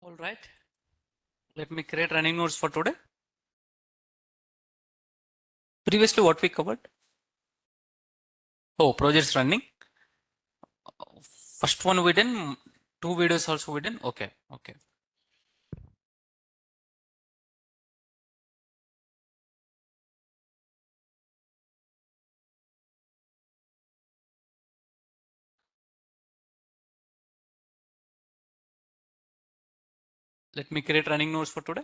All right. Let me create running notes for today. Previously, what we covered? Oh, projects running. First one we done, two videos also we done. Okay, okay. Let me create running notes for today.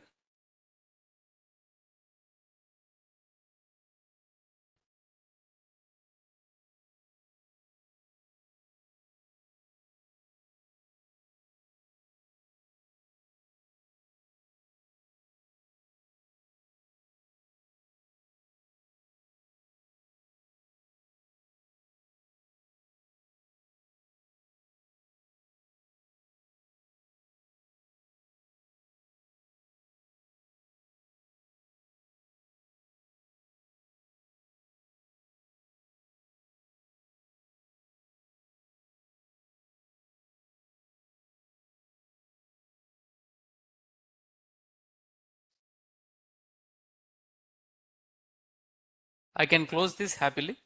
I can close this happily.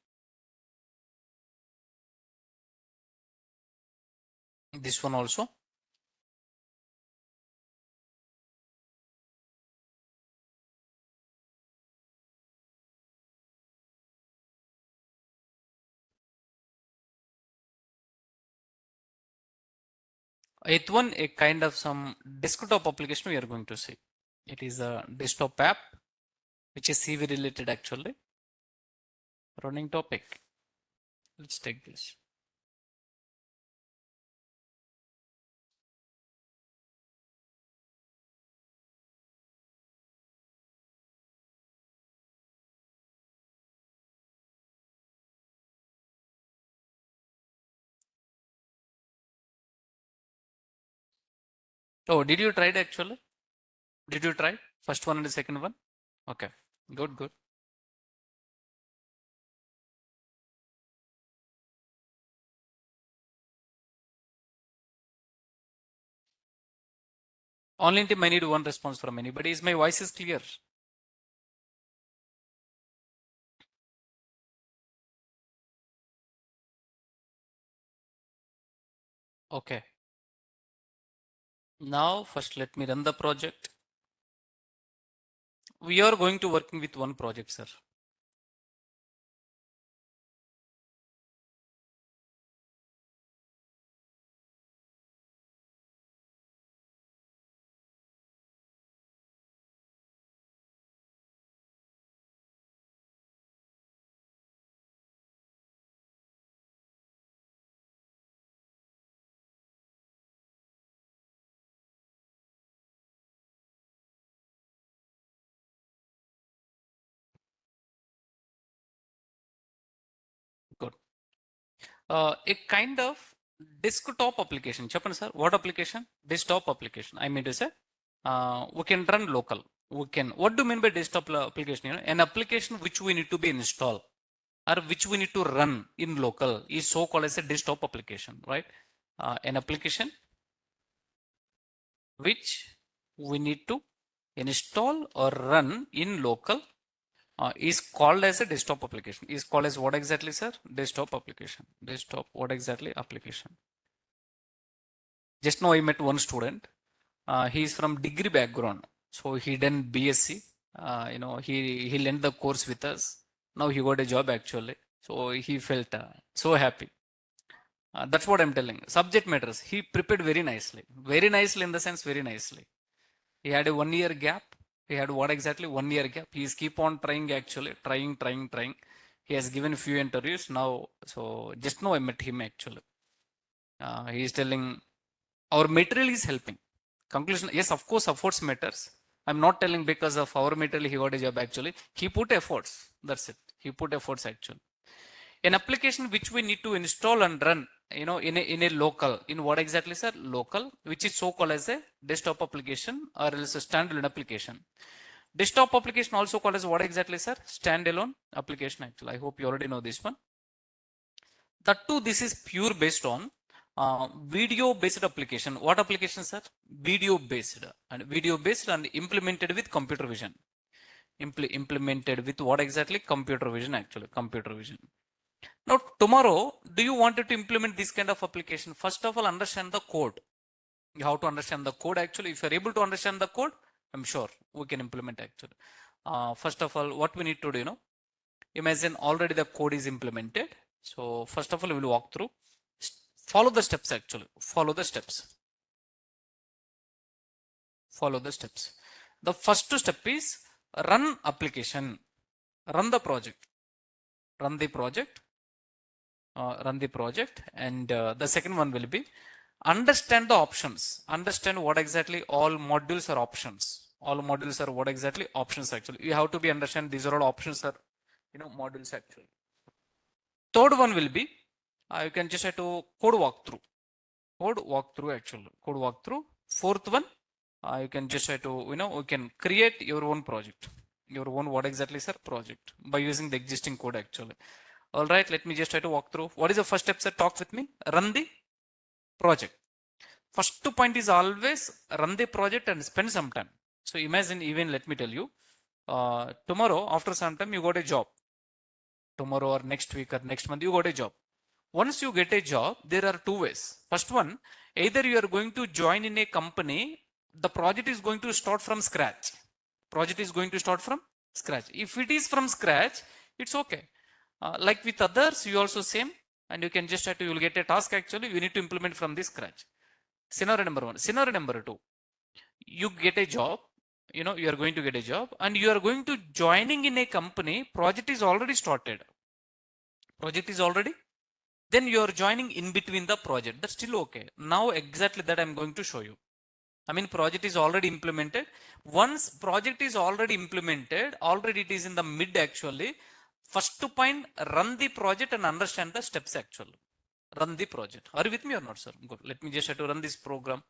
This one also. Eighth one, a kind of some desktop application we are going to see. It is a desktop app, which is CV related actually. Running topic. Let's take this. Oh, did you try it actually? Did you try first one and the second one? Okay, good, good. Only team I need one response from anybody. Is my voice is clear? Okay. Now first let me run the project. We are going to working with one project, sir. Good. A kind of desktop application. Chappan sir, what application? Desktop application. I mean to say, we can run local. We can. What do you mean by desktop application? You know, an application which we need to be installed or which we need to run in local is so called as a desktop application, right? An application which we need to install or run in local is called as a desktop application. Is called as what exactly, sir? Desktop application. Desktop, what exactly? Application. Just now I met one student. He is from degree background. So he done BSc. He learned the course with us. Now he got a job actually. So he felt so happy. That's what I'm telling. Subject matters. He prepared very nicely. Very nicely in the sense, very nicely. He had a 1 year gap. He had what exactly? 1 year gap. He is keep on trying actually. Trying. He has given few interviews now. So just now I met him actually. He is telling our material is helping. Conclusion, yes, of course, efforts matters. I'm not telling because of our material he got a job actually. He put efforts. That's it. He put efforts actually. An application which we need to install and run, in a local, in what exactly, sir? Local, which is so called as a desktop application or else a standalone application. Desktop application also called as what exactly, sir? Standalone application actually. I hope you already know this one. That too, this is pure based on Video based application. What application, sir? Video based and implemented with computer vision. Implemented with what exactly? Computer vision, actually. Computer vision. Now, tomorrow, do you want to implement this kind of application? First of all, understand the code. You have to understand the code, actually. If you're able to understand the code, I'm sure we can implement, actually. First of all, what we need to do, imagine already the code is implemented. So first of all, we will walk through. Follow the steps, actually. Follow the steps. Follow the steps. The first step is run application. Run the project. Run the project. Run the project. And the second one will be understand the options. Understand what exactly all modules are options. All modules are what exactly options, actually. You have to be understand these are all options are modules, actually. Third one will be you can just have to code walkthrough. Code walkthrough, actually. Code walkthrough. Fourth one, you can just have to we can create your own project. Your own what exactly, sir? Project by using the existing code, actually. All right, let me just try to walk through. What is the first step, sir? Talk with me. Run the project. First point is always run the project and spend some time. So imagine, even let me tell you, tomorrow after some time you got a job. Tomorrow or next week or next month you got a job. Once you get a job, there are two ways. First one, either you are going to join in a company, the project is going to start from scratch. Project is going to start from scratch. If it is from scratch, it's okay. Like with others, you also same, and you can just have to, you will get a task, actually, you need to implement from this scratch. Scenario number one. Scenario number two, you get a job, you are going to get a job and you are going to joining in a company, project is already started. Project is already, then you are joining in between the project. That's still okay. Now exactly that I'm going to show you. I mean, project is already implemented. Once project is already implemented, already it is in the mid, actually. First point, run the project and understand the steps, actually. Run the project. Are you with me or not, sir? Good. Let me just have to run this program.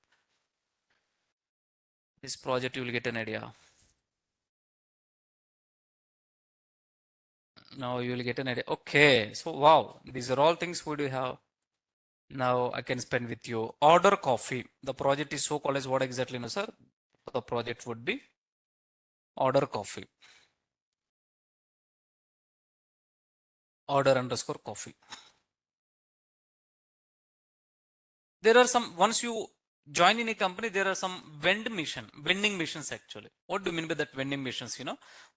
This project, you will get an idea. Now you will get an idea. Okay. So, wow. These are all things we do have. Now I can spend with you. Order coffee. The project is so called as what exactly, no, sir? The project would be order coffee. Order underscore coffee. There are some, once you join in a company, there are some vending machines, actually. What do you mean by that vending machines?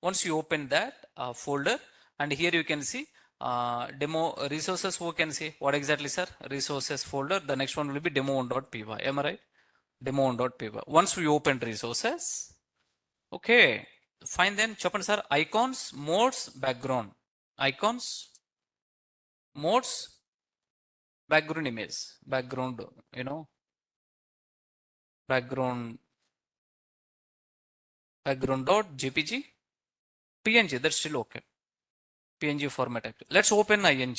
Once you open that folder, and here you can see demo resources. Who can see what exactly, sir? Resources folder. The next one will be demo1.py. Am I right? Demo1.py. Once we open resources, okay, fine. Then Chapan sir, icons, modes, background, icons, modes, background image, background, background dot jpg, png. That's still okay. PNG format, actually. Let's open ing.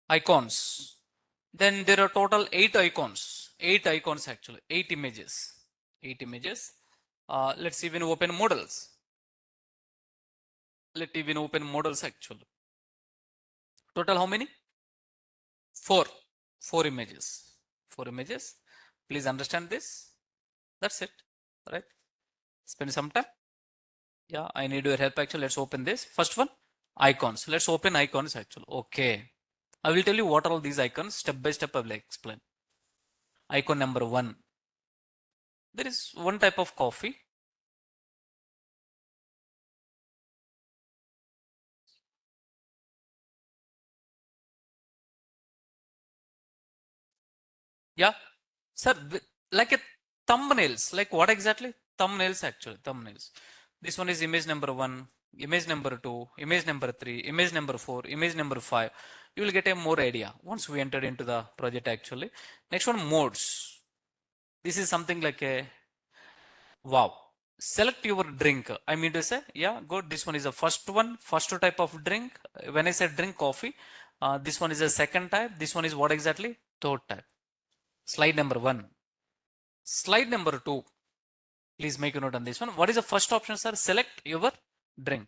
Icons. Then there are total 8 icons. 8 icons, actually. 8 images. 8 images. Let's even open models. Let even open models, actually. Total how many? 4. 4 images. 4 images. Please understand this. That's it. Right? Spend some time. Yeah, I need your help, actually. Let's open this. First one, icons. Let's open icons, actually. Okay. I will tell you what are all these icons. Step by step, I will explain. Icon number 1. There is one type of coffee. Yeah. Sir, like a thumbnails. Like what exactly? Thumbnails, actually. Thumbnails. This one is image number 1, image number 2, image number 3, image number 4, image number 5. You will get a more idea once we entered into the project, actually. Next one, modes. This is something like a wow. Select your drink. I mean to say, yeah, good. This one is the first one, first type of drink. When I said drink, coffee, this one is the second type. This one is what exactly? Third type. Slide number 1. Slide number 2. Please make a note on this one. What is the first option, sir? Select your drink.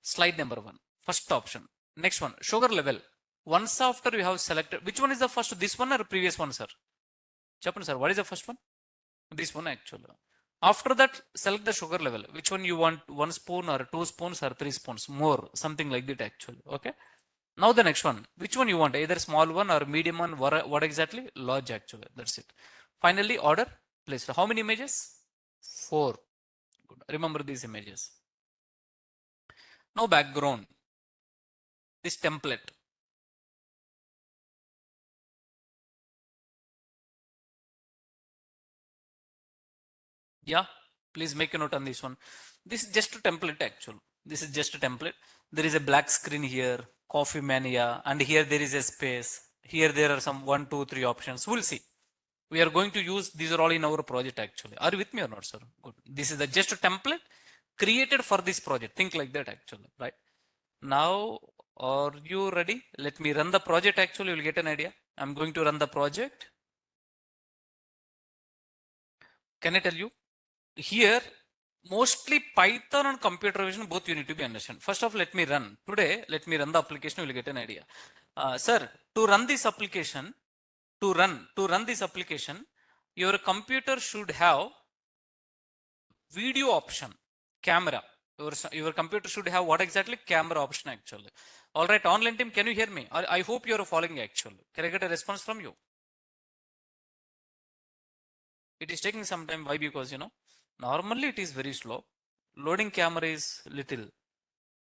Slide number 1. First option. Next one, sugar level. Once after you have selected, which one is the first? This one or previous one, sir? Chapman, sir, what is the first one? This one actually. After that, select the sugar level. Which one you want? 1 spoon or 2 spoons or 3 spoons? More, something like that actually. Okay. Now the next one. Which one you want? Either small one or medium one. What exactly? Large actually. That's it. Finally, order placed. How many images? 4. Good. Remember these images. Now background. This template. Yeah, please make a note on this one. This is just a template actually. This is just a template. There is a black screen here, coffee mania, and here there is a space. Here there are some 1, 2, 3 options. We'll see. We are going to use these are all in our project actually. Are you with me or not, sir? Good. This is just a template created for this project. Think like that actually, right? Now, are you ready? Let me run the project actually. You'll get an idea. I'm going to run the project. Can I tell you? Here mostly Python and computer vision both you need to be understand. First of all, let me run today. Let me run the application. You will get an idea. Sir, to run this application, to run this application, your computer should have video option, camera. Your computer should have what exactly? Camera option actually. All right, online team, can you hear me? I hope you are following actually. Can I get a response from you? It is taking some time. Why? Because normally it is very slow. Loading camera is little.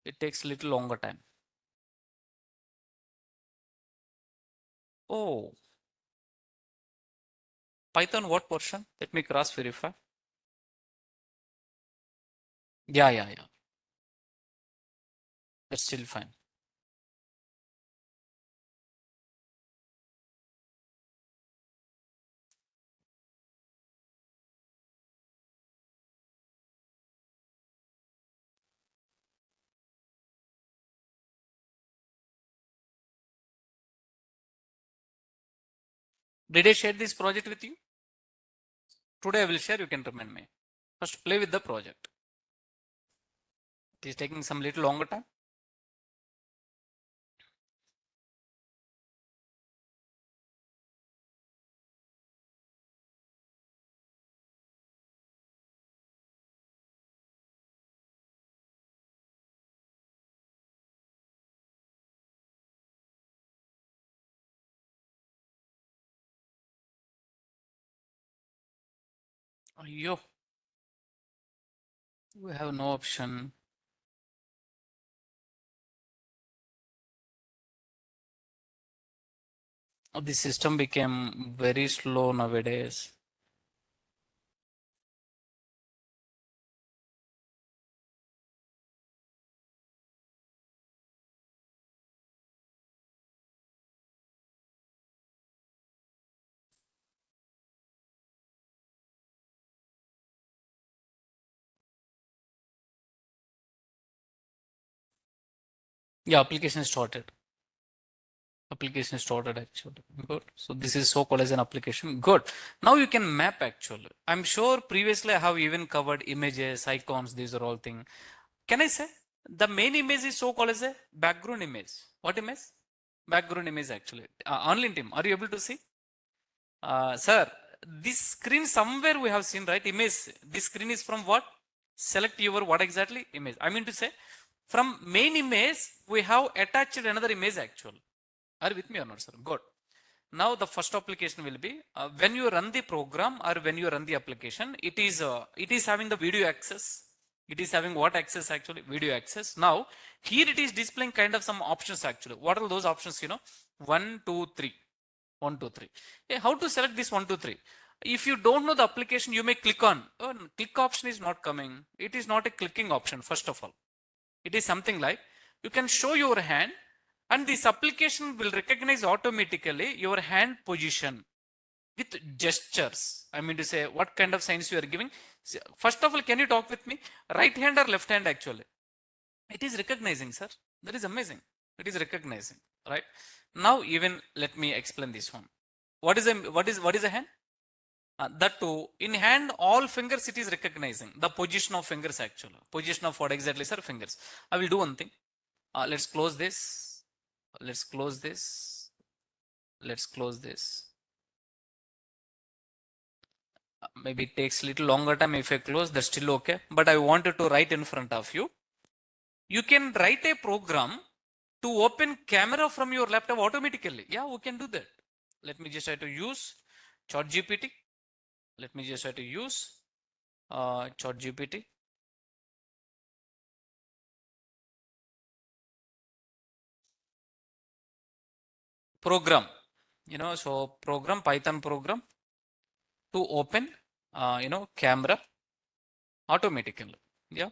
It takes little longer time. Oh, Python what version? Let me cross verify. Yeah. That's still fine. Did I share this project with you? Today I will share. You can remind me. First, play with the project. It is taking some little longer time. Yo, we have no option. The system became very slow nowadays. Yeah, application started. Application started actually. Good. So this is so called as an application. Good. Now you can map actually. I'm sure previously I have even covered images, icons. These are all things. Can I say the main image is so called as a background image? What image? Background image actually. Online team, are you able to see? Sir, this screen somewhere we have seen, right? Image. This screen is from what? Select your what exactly? Image. I mean to say, from main image, we have attached another image actually. Are you with me or not, sir? Good. Now the first application will be when you run the program or when you run the application, it is having the video access. It is having what access actually? Video access. Now here it is displaying kind of some options actually. What are those options? 1, 2, 3. 1, 2, 3. Hey, how to select this 1, 2, 3? If you don't know the application, you may click on. Oh, click option is not coming. It is not a clicking option. First of all, it is something like you can show your hand and this application will recognize automatically your hand position with gestures. I mean to say what kind of signs you are giving. First of all, can you talk with me? Right hand or left hand actually? It is recognizing, sir. That is amazing. It is recognizing, right? Now even let me explain this one. What is a hand? That too, in hand, all fingers it is recognizing the position of fingers actually. Position of what exactly, sir? Fingers. I will do one thing. Let's close this. Let's close this. Let's close this. Maybe it takes a little longer time. If I close, that's still okay. But I wanted to write in front of you. You can write a program to open camera from your laptop automatically. Yeah, we can do that. Let me just try to use ChatGPT. Let me just try to use ChatGPT. Program, so program, Python program to open, camera automatically. Yeah.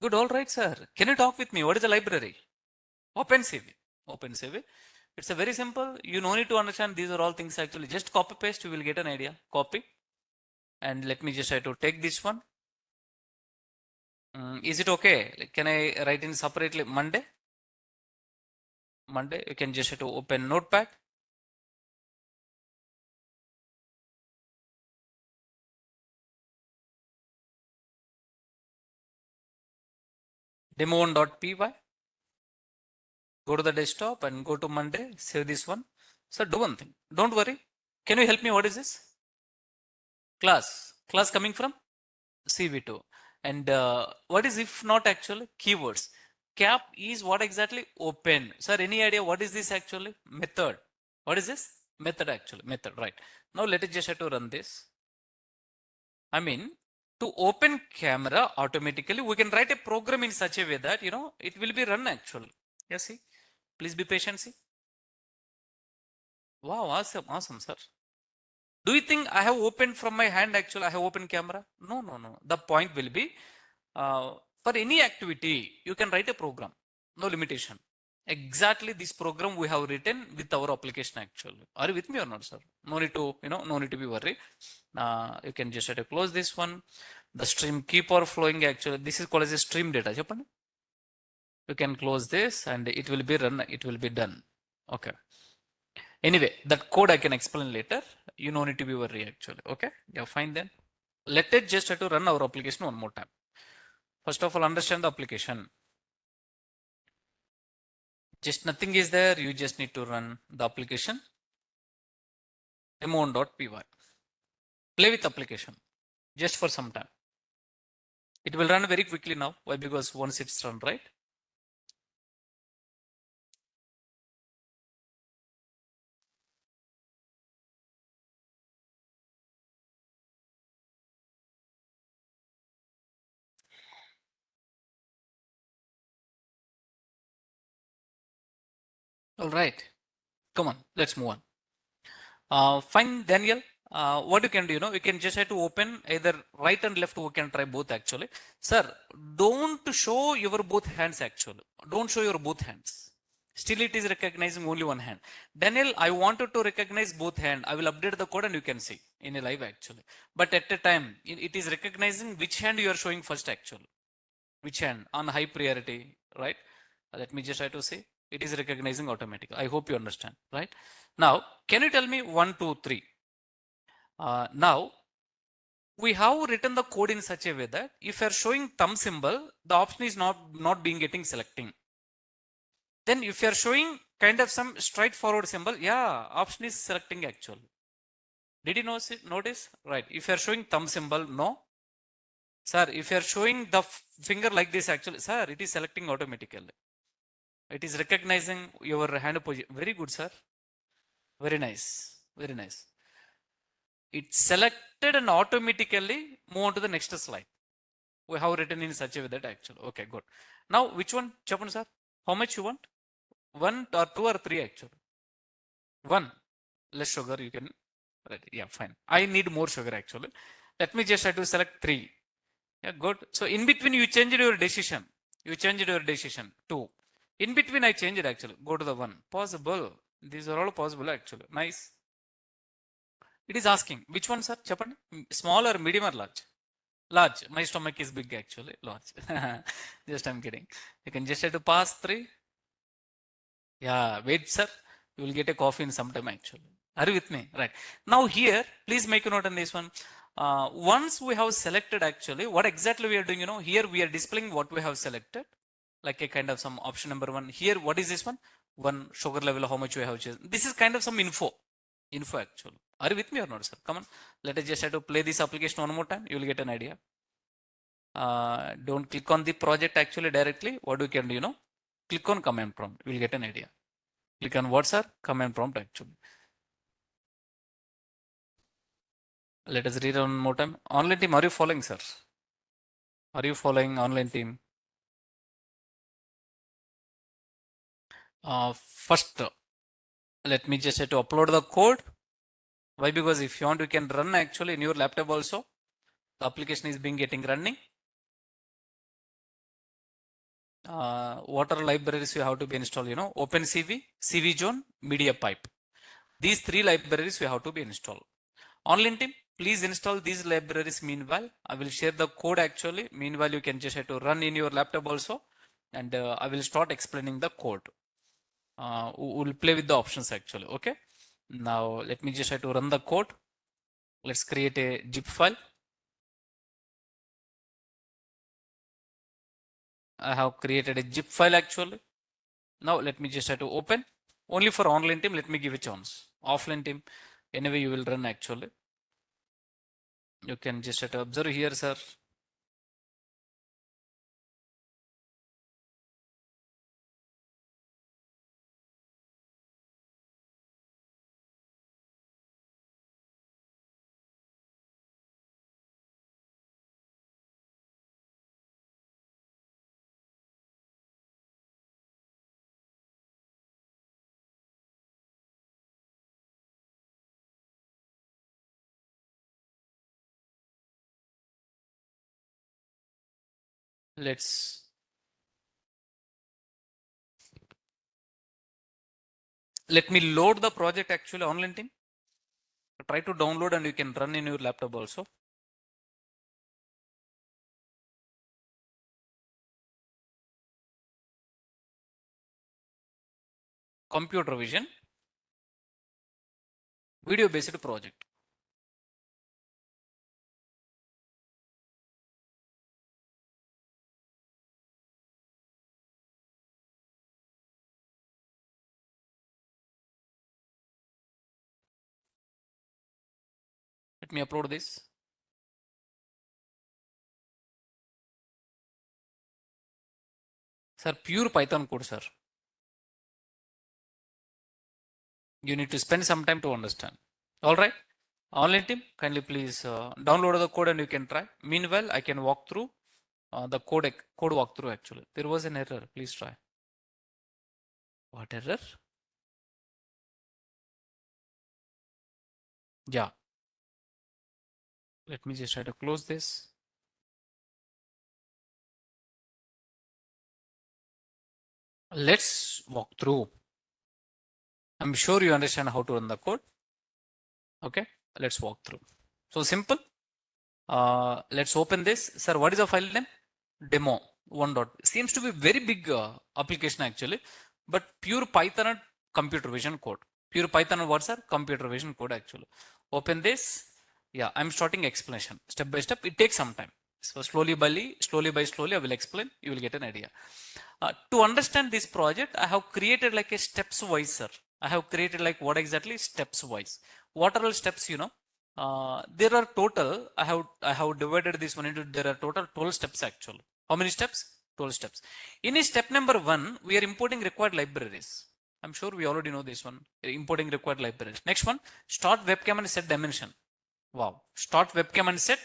Good. All right, sir. Can you talk with me? What is the library? OpenCV. OpenCV. It's a very simple. You no need to understand. These are all things actually. Just copy paste. You will get an idea. Copy. And let me just try to take this one. Is it okay? Can I write in separately Monday? Monday. You can just try to open Notepad. Demo1.py. Go to the desktop and go to Monday. Save this one. So do one thing. Don't worry. Can you help me? What is this? Class. Class coming from CV2. And what is if not actually? Keywords. Cap is what exactly? Open. Sir, any idea what is this actually? Method. What is this? Method actually. Method, right. Now let us just have to run this. I mean, to open camera automatically, we can write a program in such a way that, it will be run actually. Yeah, see? Please be patient, see? Wow, awesome, awesome, sir. Do you think I have opened from my hand actually? I have opened camera? No, no, no. The point will be, for any activity, you can write a program. No limitation. Exactly this program we have written with our application actually. Are you with me or not, sir? No need to, no need to be worried. You can just try to close this one. The stream keep on flowing actually. This is called as a stream data. చెప్పండి. You can close this and it will be run. It will be done. Okay. Anyway, that code I can explain later. You no need to be worried actually. Okay. Yeah, fine then. Let us just try to run our application one more time. First of all, understand the application. Just nothing is there. You just need to run the application. demo1.py. Play with application just for some time. It will run very quickly now. Why? Because once it's run, right? All right. Come on. Let's move on. Fine, Daniel. What you can do, you can just have to open either right and left. We can try both actually. Sir, don't show your both hands actually. Don't show your both hands. Still, it is recognizing only one hand. Daniel, I wanted to recognize both hand. I will update the code and you can see in a live actually. But at a time, it is recognizing which hand you are showing first actually. Which hand on high priority, right? Let me just try to see. It is recognizing automatically. I hope you understand, right? Now, can you tell me 1, 2, 3? Now, we have written the code in such a way that if you are showing thumb symbol, the option is not being getting selecting. Then if you are showing kind of some straightforward symbol, yeah, option is selecting actually. Did you notice? Right. If you are showing thumb symbol, no. Sir, if you are showing the finger like this actually, sir, it is selecting automatically. It is recognizing your hand position. Very good, sir. Very nice. Very nice. It's selected and automatically move on to the next slide. We have written in such a way that actually. Okay, good. Now, which one, Chapan sir? How much you want? 1 or 2 or 3 actually? 1. Less sugar you can. Right. Yeah, fine. I need more sugar actually. Let me just try to select 3. Yeah, good. So in between you changed your decision. You changed your decision. 2. In between I changed actually. Go to the 1. Possible. These are all possible actually. Nice. It is asking which one, sir? Chapandi? Small or medium or large? Large. My stomach is big actually. Large. Just I'm kidding. You can just have to pass 3. Yeah, wait, sir. You will get a coffee in some time actually. Are you with me? Right. Now here, please make a note on this one. Once we have selected actually, what exactly we are doing, here we are displaying what we have selected. like a kind of some option number one. Here, what is this one? One sugar level, how much you have chosen. This is kind of some info actually. Are you with me or not, sir? Come on, let us just have to play this application one more time. You will get an idea. Don't click on the project actually directly. What you can do, click on command prompt. You will get an idea. Click on what, sir? Command prompt actually. Let us read one more time. Online team, are you following, sir? Are you following online team? First, let me just have to upload the code. Why? Because if you want, you can run actually in your laptop also. The application is being getting running. What are libraries you have to be installed? OpenCV, CV Zone, Media Pipe. These three libraries you have to be installed. Online team, please install these libraries meanwhile. I will share the code actually. Meanwhile, you can just have to run in your laptop also. And I will start explaining the code. We'll play with the options actually. Okay. Now, let me just have to run the code. Let's create a zip file. I have created a zip file actually. Now let me just have to open. Only for online team, let me give a chance. Offline team, anyway you will run actually. You can just have to observe here, sir. Let me load the project actually online team. Try to download and you can run in your laptop also. Computer vision, video based project. Let me upload this. Sir, pure Python code, sir. You need to spend some time to understand. All right. Online team, kindly please download the code and you can try. Meanwhile, I can walk through the code walkthrough actually. There was an error. Please try. What error? Yeah. Let me just try to close this. Let's walk through. I'm sure you understand how to run the code. Okay. Let's walk through. So simple. Let's open this. Sir, what is the file name? Demo one dot. Seems to be very big application actually, but pure Python and computer vision code. Pure Python and what's our computer vision code actually. Open this. Yeah, I'm starting explanation step by step. It takes some time. So slowly by slowly, I will explain. You will get an idea. To understand this project, I have created like a steps wise, sir. I have created like what exactly steps wise. What are all steps? There are total. I have divided this one into. There are total 12 steps actually. How many steps? 12 steps. In step number one, we are importing required libraries. I'm sure we already know this one. Importing required libraries. Next one, start webcam and set dimension. Wow. Start webcam and set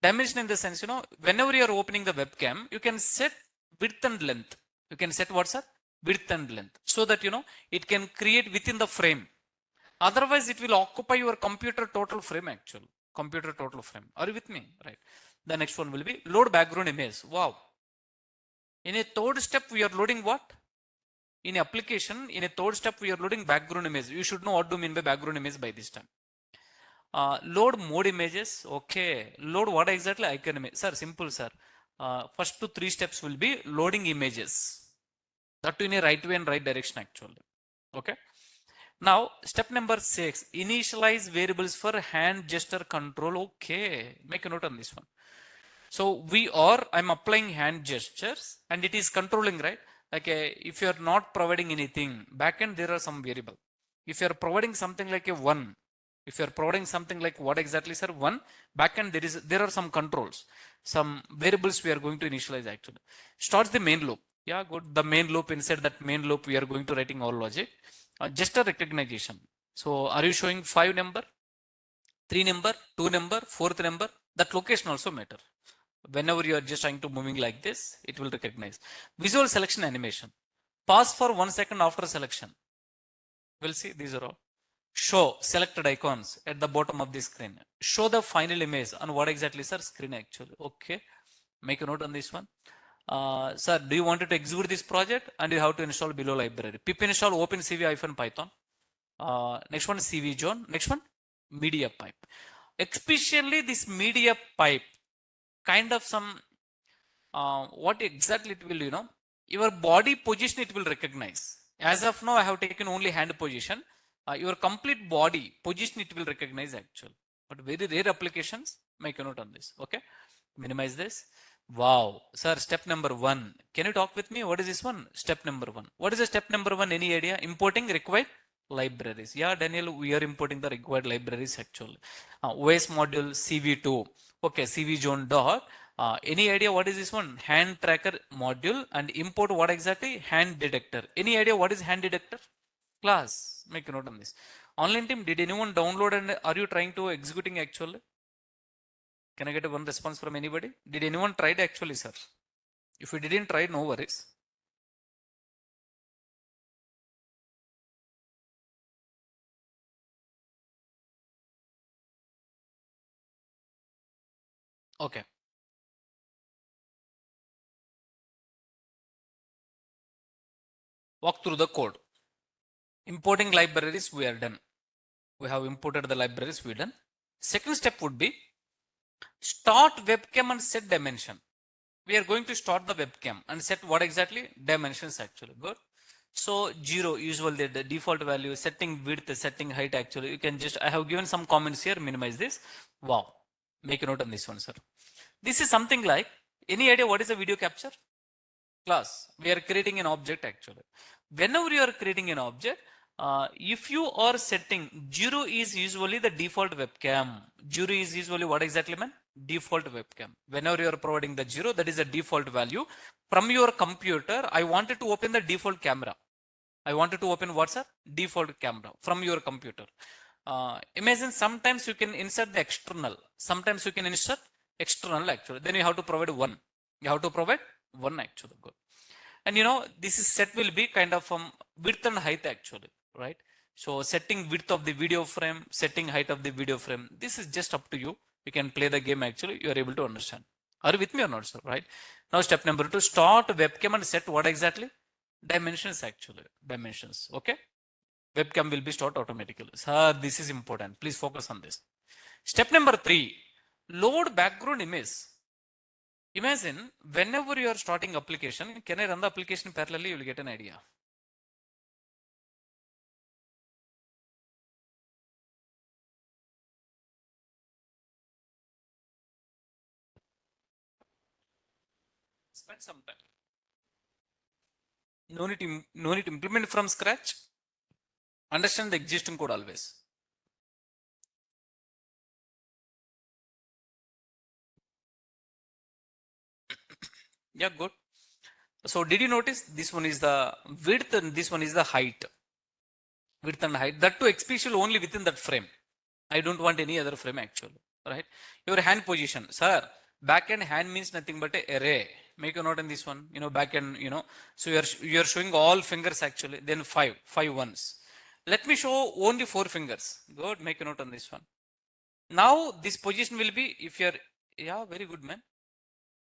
dimension in the sense, whenever you are opening the webcam, you can set width and length. You can set what's that? Width and length. So that, it can create within the frame. Otherwise, it will occupy your computer total frame actually. Computer total frame. Are you with me? Right. The next one will be load background image. Wow. In a third step, we are loading what? In application, in a third step, we are loading background image. You should know what to mean by background image by this time. Load mode images. Okay. Load what exactly? Icon image. Sir, simple, sir. First 2-3 steps will be loading images. That in a right way and right direction actually. Okay. Now, step number 6, initialize variables for hand gesture control. Okay. Make a note on this one. So I'm applying hand gestures and it is controlling, right? Like if you are not providing anything, backend there are some variable. If you are providing something like a one, if you are providing something like what exactly, sir? One, backend there are some controls, some variables we are going to initialize actually. Starts the main loop. Yeah, good. The main loop, inside that main loop we are going to writing all logic. Just a recognition. So are you showing 5 number, 3 number, 2 number, fourth number? That location also matter. Whenever you are just trying to moving like this, it will recognize. Visual selection animation. Pause for 1 second after selection. We'll see these are all. Show selected icons at the bottom of the screen. Show the final image on what exactly, sir? Screen actually. Okay. Make a note on this one. Sir, do you want to execute this project? And you have to install below library. Pip install OpenCV-Python. Next one CV zone. Next one media pipe. Especially this media pipe, kind of some what exactly it will, your body position it will recognize. As of now, I have taken only hand position. Your complete body position it will recognize actually. But very rare applications, make a note on this. Okay, minimize this. Wow, sir, step number one. Can you talk with me? What is this one? Step number one. What is the step number one? Any idea? Importing required libraries. Yeah, Daniel, we are importing the required libraries actually. OS module CV2. Okay, CV zone dot. Any idea what is this one? Hand tracker module and import what exactly? Hand detector. Any idea what is hand detector? Class, make a note on this. Online team, did anyone download and are you trying to executing actually? Can I get one response from anybody? Did anyone tried actually, sir? If you didn't try, no worries. Okay. Walk through the code. Importing libraries, we are done. We have imported the libraries, we done. Second step would be start webcam and set dimension. We are going to start the webcam and set what exactly? Dimensions actually. Good. So 0 usually the default value, setting width, setting height actually. You can just, I have given some comments here, minimize this. Wow. Make a note on this one, sir. This is something like, any idea what is a video capture? Class, we are creating an object actually. Whenever you are creating an object, if you are setting 0 is usually the default webcam. 0 is usually what exactly, man? Default webcam. Whenever you are providing the 0, that is a default value. From your computer, I wanted to open the default camera. I wanted to open what's a default camera from your computer. Imagine sometimes you can insert the external. Sometimes you can insert external actually. Then you have to provide one. You have to provide one actually. Good. And this is set will be kind of from width and height actually, right? So setting width of the video frame, setting height of the video frame. This is just up to you. You can play the game actually. You are able to understand. Are you with me or not, sir? Right? Now step number 2, start webcam and set what exactly? Dimensions actually. Dimensions. Okay. Webcam will be start automatically. Sir, this is important. Please focus on this. Step number 3, load background image. Imagine whenever you are starting application, can I run the application parallelly? You will get an idea. Spend some time. No need to implement from scratch. Understand the existing code always. Yeah, good. So did you notice this one is the width and this one is the height? Width and height. That too especially only within that frame. I don't want any other frame actually. Right? Your hand position. Sir, back end hand means nothing but a array. Make a note in this one. Back end, So you're showing all fingers actually. Then five ones. Let me show only 4 fingers. Good. Make a note on this one. Now this position will be if you're, yeah, very good, man.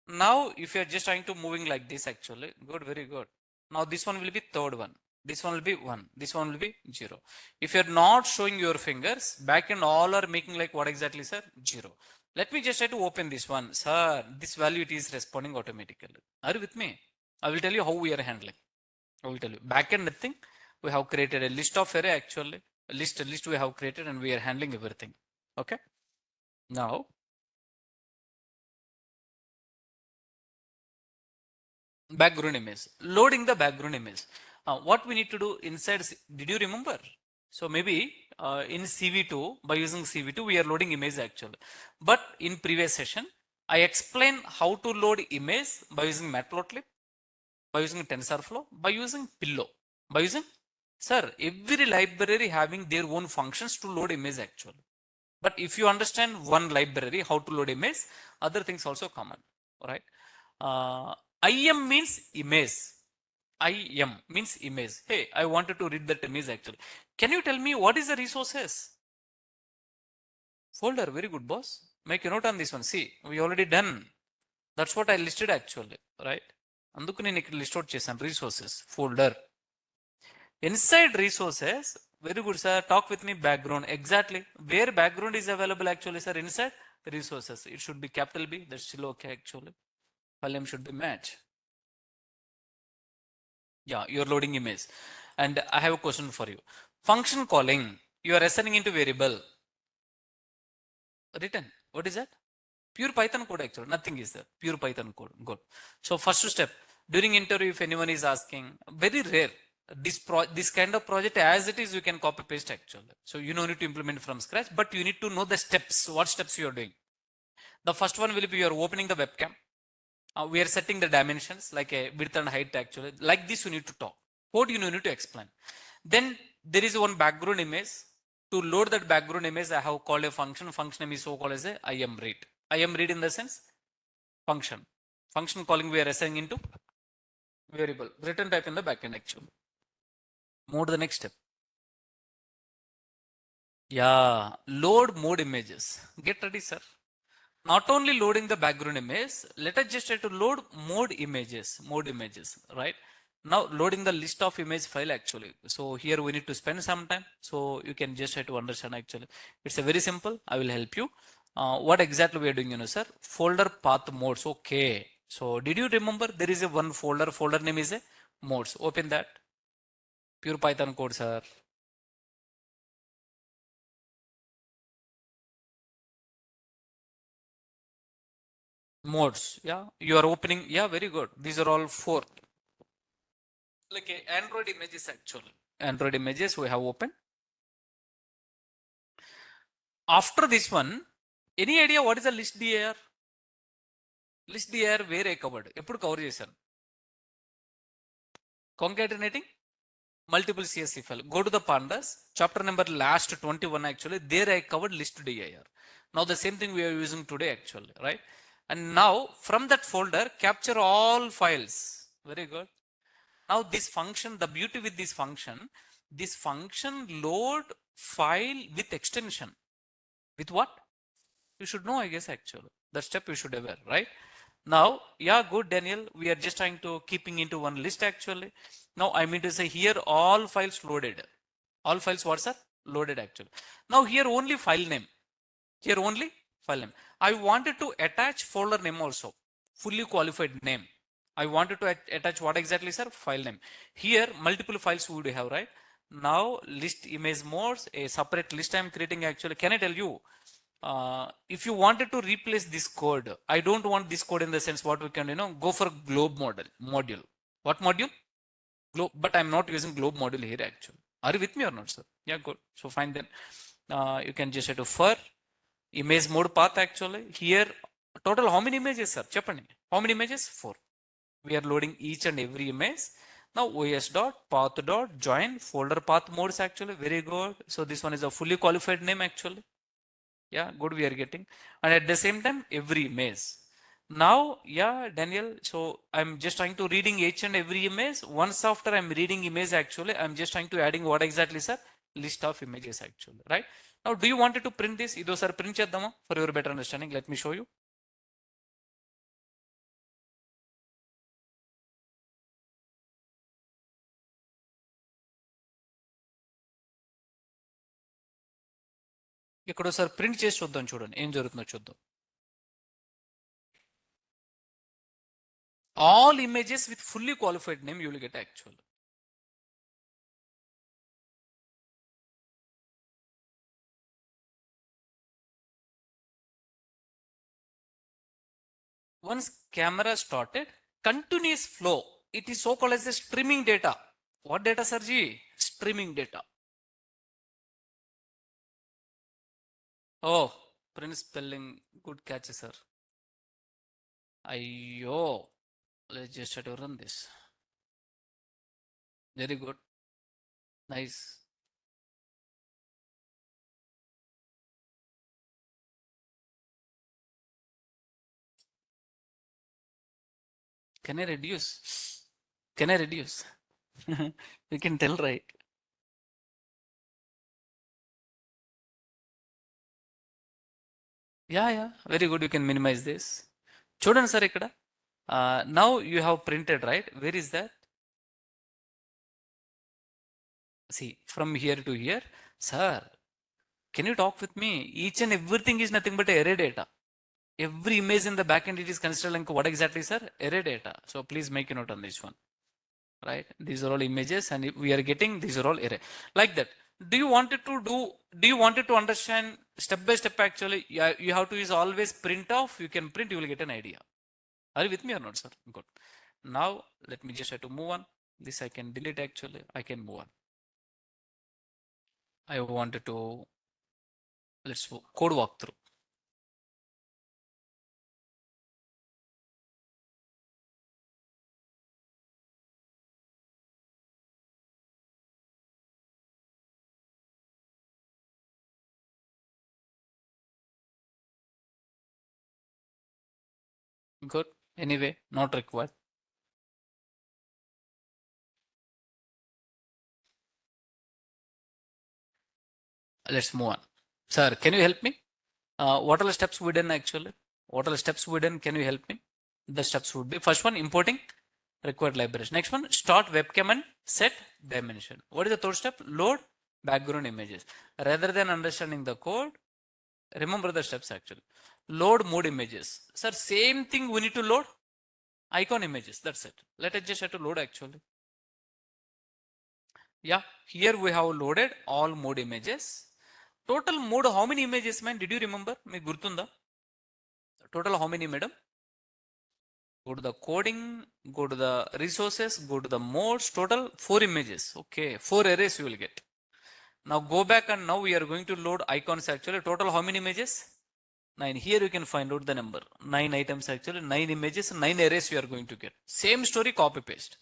Now if you're just trying to moving like this actually, good, very good. Now this one will be third one. This one will be 1. This one will be 0. If you're not showing your fingers, back and all are making like what exactly, sir? 0. Let me just try to open this one. Sir, this value it is responding automatically. Are you with me? I will tell you how we are handling. I will tell you. Back end nothing. We have created a list of array actually. A list we have created and we are handling everything. Okay. Now background image, loading the background image. What we need to do inside, did you remember? So maybe in CV2, by using CV2 we are loading image actually, but in previous session I explained how to load image by using matplotlib, by using TensorFlow, by using Pillow, by using, sir, every library having their own functions to load image actually. But if you understand one library how to load image, other things also common, right? uh, im means image. Im means image. Hey, I wanted to read that image actually. Can you tell me what is the resources? Folder. Very good, boss. Make a note on this one. See, we already done. That's what I listed actually, right? అందుకు నేను ఇక్కడ list out చేశాను resources folder. Inside resources, very good, sir. Talk with me. Background. Exactly. Where background is available actually, sir? Inside resources. It should be capital B. That's still okay actually. File name should be match. Yeah, you're loading image. And I have a question for you. Function calling. You are assigning into variable. Written. What is that? Pure Python code actually. Nothing is there. Pure Python code. Good. So first step. During interview, if anyone is asking, very rare. This kind of project as it is, you can copy paste actually. So you don't need to implement from scratch, but you need to know the steps. What steps you are doing? The first one will be you are opening the webcam. We are setting the dimensions like a width and height actually. Like this you need to talk. Code you need to explain. Then there is one background image. To load that background image, I have called a function. Function name is so called as a imread. Imread in the sense function. Function calling we are assigning into variable. Return type in the backend actually. Move to the next step. Yeah, load mode images. Get ready, sir. Not only loading the background image, let us just try to load mode images, right? Now loading the list of image file actually. So here we need to spend some time. So you can just try to understand actually. It's a very simple. I will help you. What exactly we are doing, sir? Folder path modes. Okay. So did you remember there is a one folder name is a modes. Open that. Pure Python code, sir. Modes. Yeah. You are opening. Yeah. Very good. These are all four. Like a Android images actually. Android images we have opened. After this one, any idea what is the list dir? List dir where I covered. ఎప్పుడు cover చేశాను? Concatenating multiple CSV file. Go to the pandas. Chapter number last 21 actually. There I covered list dir. Now the same thing we are using today actually, right? And now from that folder capture all files. Very good. Now this function, the beauty with this function load file with extension. With what? You should know, I guess, actually. That step you should aware, right? Now, yeah, good, Daniel. We are just trying to keeping into one list actually. Now, I mean to say here all files loaded. All files what, sir? Loaded actually. Now here only file name. Here only file name. I wanted to attach folder name also. Fully qualified name. I wanted to attach what exactly, sir? File name. Here multiple files would have, right? Now list image modes, a separate list I'm creating actually. Can I tell you? If you wanted to replace this code, I don't want this code in the sense what we can, go for globe module. What module? Globe, but I'm not using globe module here actually. Are you with me or not, sir? Yeah, good. So fine then. You can just say to for image mode path actually. Here, total how many images, sir? Cheppandi. How many images? 4. We are loading each and every image. Now os dot path dot join folder path modes actually. Very good. So this one is a fully qualified name actually. Yeah, good, we are getting. And at the same time every image. Now, yeah, Daniel, so I'm just trying to reading each and every image. Once after I'm reading image actually, I'm just trying to adding what exactly, sir? List of images actually, right? Now do you wanted to print this? Ido sir print cheddama for your better understanding. Let me show you. ఇక్కడ sir print చేసి చూద్దాం, చూడండి ఏం జరుగుతుందో చూద్దాం. All images with fully qualified name you will get actually. Once camera started, continuous flow. It is so called as a streaming data. What data, Sarji? Streaming data. Oh, Prince spelling, good catch, sir. Ayyo, let's just try to run this. Very good. Nice. Can I reduce? Can I reduce? We can tell, right? Yeah. Very good. You can minimize this. చూడండి sir ఇక్కడ. Now you have printed, right? Where is that? See, from here to here. Sir, can you talk with me? Each and everything is nothing but array data. Every image in the backend, it is considered like what exactly, sir? Array data. So please make a note on this one. Right? These are all images and we are getting, these are all array. Like that. Do you want it to do, do you want it to understand step by step actually? Yeah, you have to use always print off. You can print, you will get an idea. Are you with me or not, sir? Good. Now, let me just try to move on. This I can delete actually. I can move on. I wanted to, let's code walkthrough. Good. Anyway, not required. Let's move on. Sir, can you help me? What are the steps we done actually? What are the steps we done? Can you help me? The steps would be first one, importing required libraries. Next one, start webcam and set dimension. What is the third step? Load background images. Rather than understanding the code, remember the steps actually. Load mode images. Sir, same thing we need to load icon images. That's it. Let us just have to load actually. Yeah, here we have loaded all mode images. Total mode, how many images, man? Did you remember? Me gurtunda. Total how many, madam? Go to the coding, go to the resources, go to the modes, total 4 images. Okay, 4 arrays you will get. Now go back and now we are going to load icons actually. Total how many images? 9. Here you can find out the number. 9 items actually, 9 images, 9 arrays you are going to get. Same story, copy paste.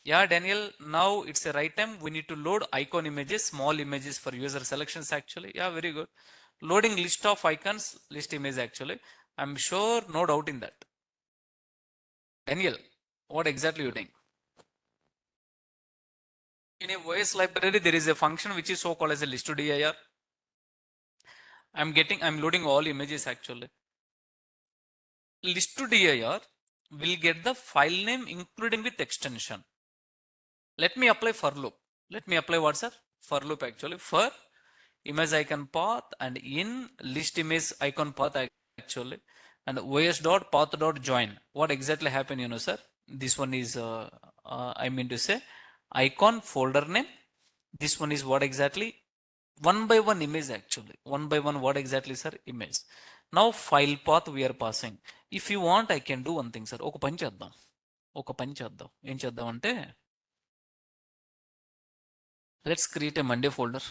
Yeah, Daniel, now it's the right time. We need to load icon images, small images for user selections actually. Yeah, very good. Loading list of icons, list image actually. I'm sure no doubt in that. Daniel, what exactly you doing? In a OS library, there is a function which is so called as a list to dir. I'm loading all images actually. List to dir will get the file name including with extension. Let me apply for loop. Let me apply what, sir? For loop actually. For image icon path and in list image icon path actually. And os dot path dot join. What exactly happened, you know, sir? This one is, I mean to say, icon folder name. This one is what exactly? One by one image actually. One by one, what exactly, sir? Image. Now file path we are passing. If you want, I can do one thing, sir. ఒక పని చేద్దాం. ఒక పని చేద్దాం. ఏం చేద్దాం అంటే, let's create a Monday folder.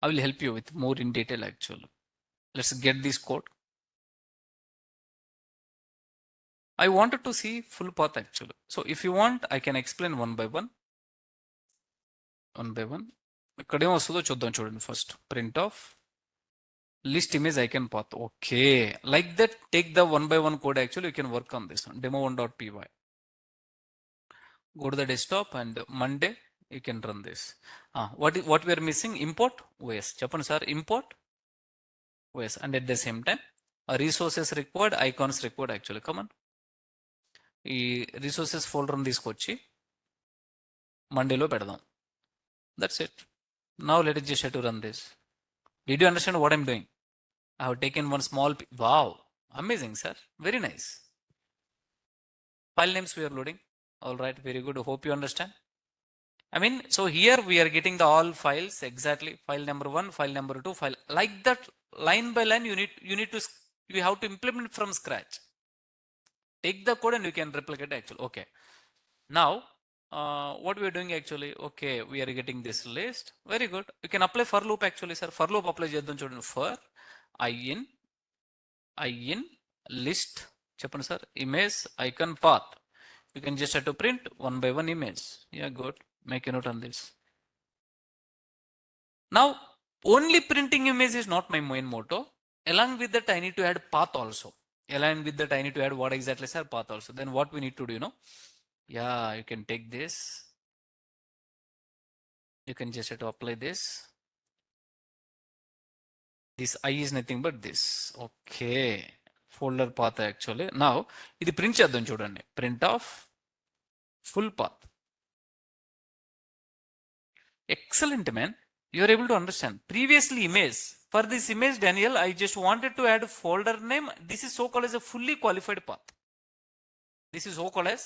I will help you with more in detail actually. Let's get this code. I wanted to see full path actually. So if you want, I can explain one by one. One by one. ఇక్కడేం వస్తుందో చూద్దాం చూడండి first print of list image icon path. Okay, like that, take the one by one code actually. You can work on this one, demo1.py. Go to the desktop and Monday you can run this. What we are missing? Import OS. Chappan sir, import OS, and at the same time resources required, icons required actually. Come on, ఈ resources folder తీసుకొచ్చి మండేలో పెడదాం. That's it. Now let us just try to run this. Did you understand what I'm doing? I have taken one small wow, amazing, sir. Very nice. File names we are loading. All right, very good. Hope you understand. I mean, so here we are getting the all files exactly. File number 1, file number 2, file like that, line by line. You need to You have to implement from scratch. Take the code and you can replicate actually. Okay. Now, what we are doing actually, okay, we are getting this list. Very good. You can apply for loop actually, sir. For loop apply చేద్దాం చూడండి. For in list చెప్పండి sir. Image icon path. You can just have to print one by one image. Yeah, good. Make a note on this. Now, only printing image is not my main motto. Along with that, I need to add path also. Along with that, I need to add what exactly, sir? Path also. Then what we need to do, you know? Yeah, you can take this. You can just have to apply this. This I is nothing but this. Okay. Folder path actually. Now, ఇది print చేద్దాం చూడండి. Print of full path. Excellent, man. You are able to understand. Previously image. For this image, Daniel, I just wanted to add folder name. This is so called as a fully qualified path. This is so called as,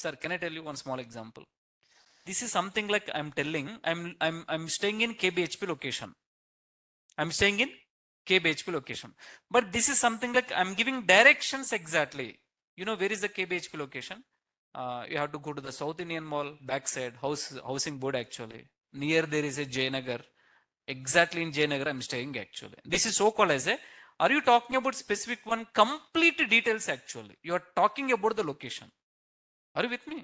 sir, can I tell you one small example? This is something like I'm telling, I'm staying in KBHP location. I'm staying in KBHP location. But this is something like I'm giving directions exactly. You know, where is the KBHP location? You have to go to the South Indian Mall, backside, housing board actually. Near there is a Jayanagar. Exactly in Jayanagar I'm staying actually. This is so called as a, are you talking about specific one? Complete details actually. You are talking about the location. Are you with me?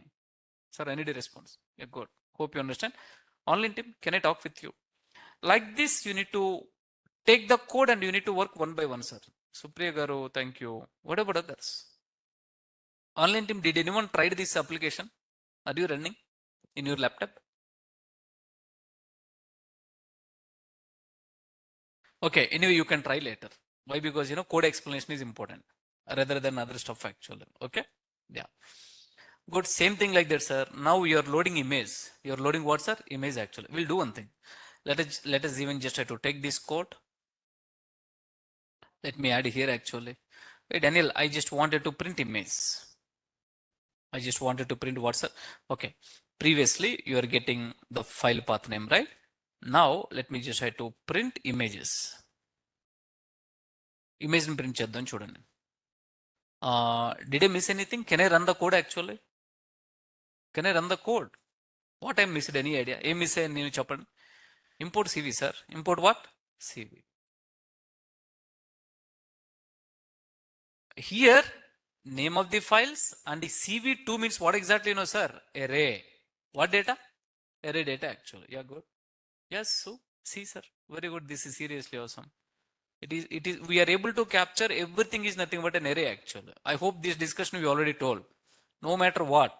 Sir, I need a response. Yeah, good. Hope you understand. Online team, can I talk with you? Like this, you need to take the code and you need to work one by one, sir. Supriya Garu, thank you. What about others? Online team, did anyone try this application? Are you running in your laptop? Okay, anyway, you can try later. Why? Because, you know, code explanation is important rather than other stuff actually. Okay. Yeah. Good. Same thing like that, sir. Now you're loading image. You're loading what, sir? Image actually. We'll do one thing. Let us even just try to take this code. Let me add here actually. Hey, Daniel, I just wanted to print image. I just wanted to print what, sir? Okay. Previously, you are getting the file path name, right? Now, let me just try to print images. Image print చేద్దాం చూడండి. Did I miss anything? Can I run the code actually? Can I run the code? What I missed? Any idea? ఏం miss అయ్యాను నేను చెప్పండి. Import CV, sir. Import what? CV. Here, name of the files and the CV2 means what exactly, you know, sir? Array. What data? Array data actually. Yeah, good. Yes, so see, sir. Very good. This is seriously awesome. It is, we are able to capture everything is nothing but an array actually. I hope this discussion we already told. No matter what,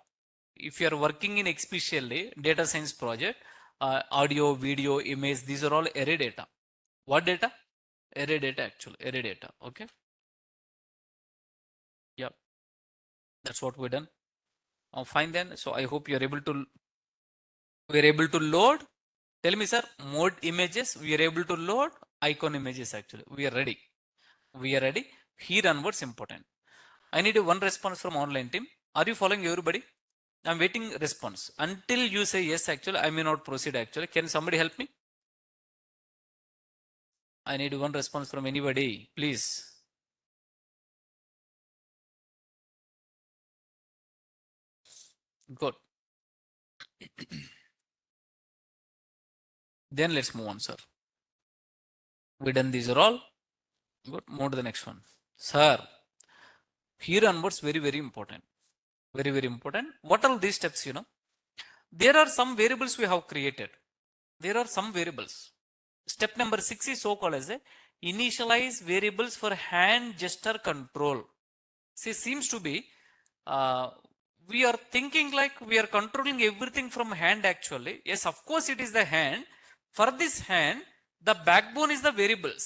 if you are working in especially data science project, audio, video, image, these are all array data. What data? Array data actually. Array data. Okay. Yeah. That's what we done. Fine then. So I hope you are able to, we are able to load. Tell me, sir, mode images. We are able to load icon images actually. We are ready. We are ready. Here onwards important. I need one response from online team. Are you following everybody? I'm waiting response. Until you say yes, actually, I may not proceed actually. Can somebody help me? I need one response from anybody, please. Good. Then let's move on, sir. We done these are all. Good. Move to the next one. Sir, here onwards very, very important. Very, very important. What are these steps, you know? There are some variables we have created. There are some variables. Step number 6 is so called as a initialize variables for hand gesture control. See, seems to be we are thinking like we are controlling everything from hand actually. Yes, of course it is the hand. For this hand, the backbone is the variables.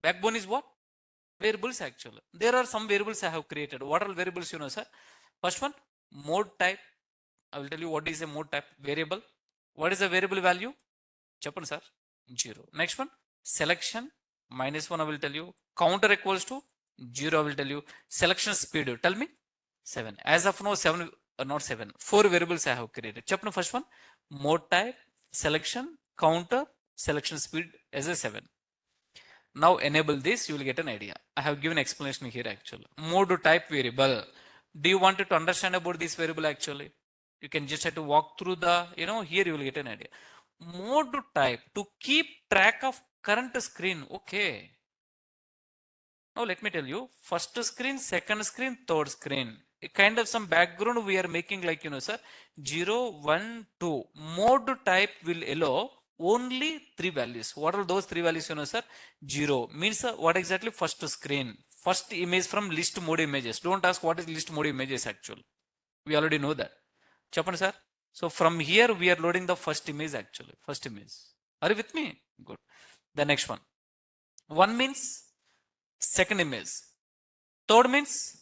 Backbone is what? Variables actually. There are some variables I have created. What are variables, you know, sir? First one, mode type. I will tell you what is a mode type variable. What is the variable value? Chappan, sir. 0. Next one, selection -1. I will tell you. Counter equals to 0. I will tell you. Selection speed. Tell me 7. As of now, 7, not 7. 4 variables I have created. Chapter first one, mode type, selection, counter, selection speed as a 7. Now enable this, you will get an idea. I have given explanation here actually. Mode type variable. Do you want to understand about this variable actually? You can just have to walk through the, here you will get an idea. Mode type to keep track of current screen. Okay. Now let me tell you, first screen, second screen, third screen. A kind of some background we are making like, sir, 0, 1, 2. Mode type will allow only three values. What are those three values, sir? 0 means what exactly? First screen. First image from list mode images. Don't ask what is list mode images actually. We already know that. Chapan sir. So from here we are loading the first image actually. First image. Are you with me? Good. The next one. One means second image. Third means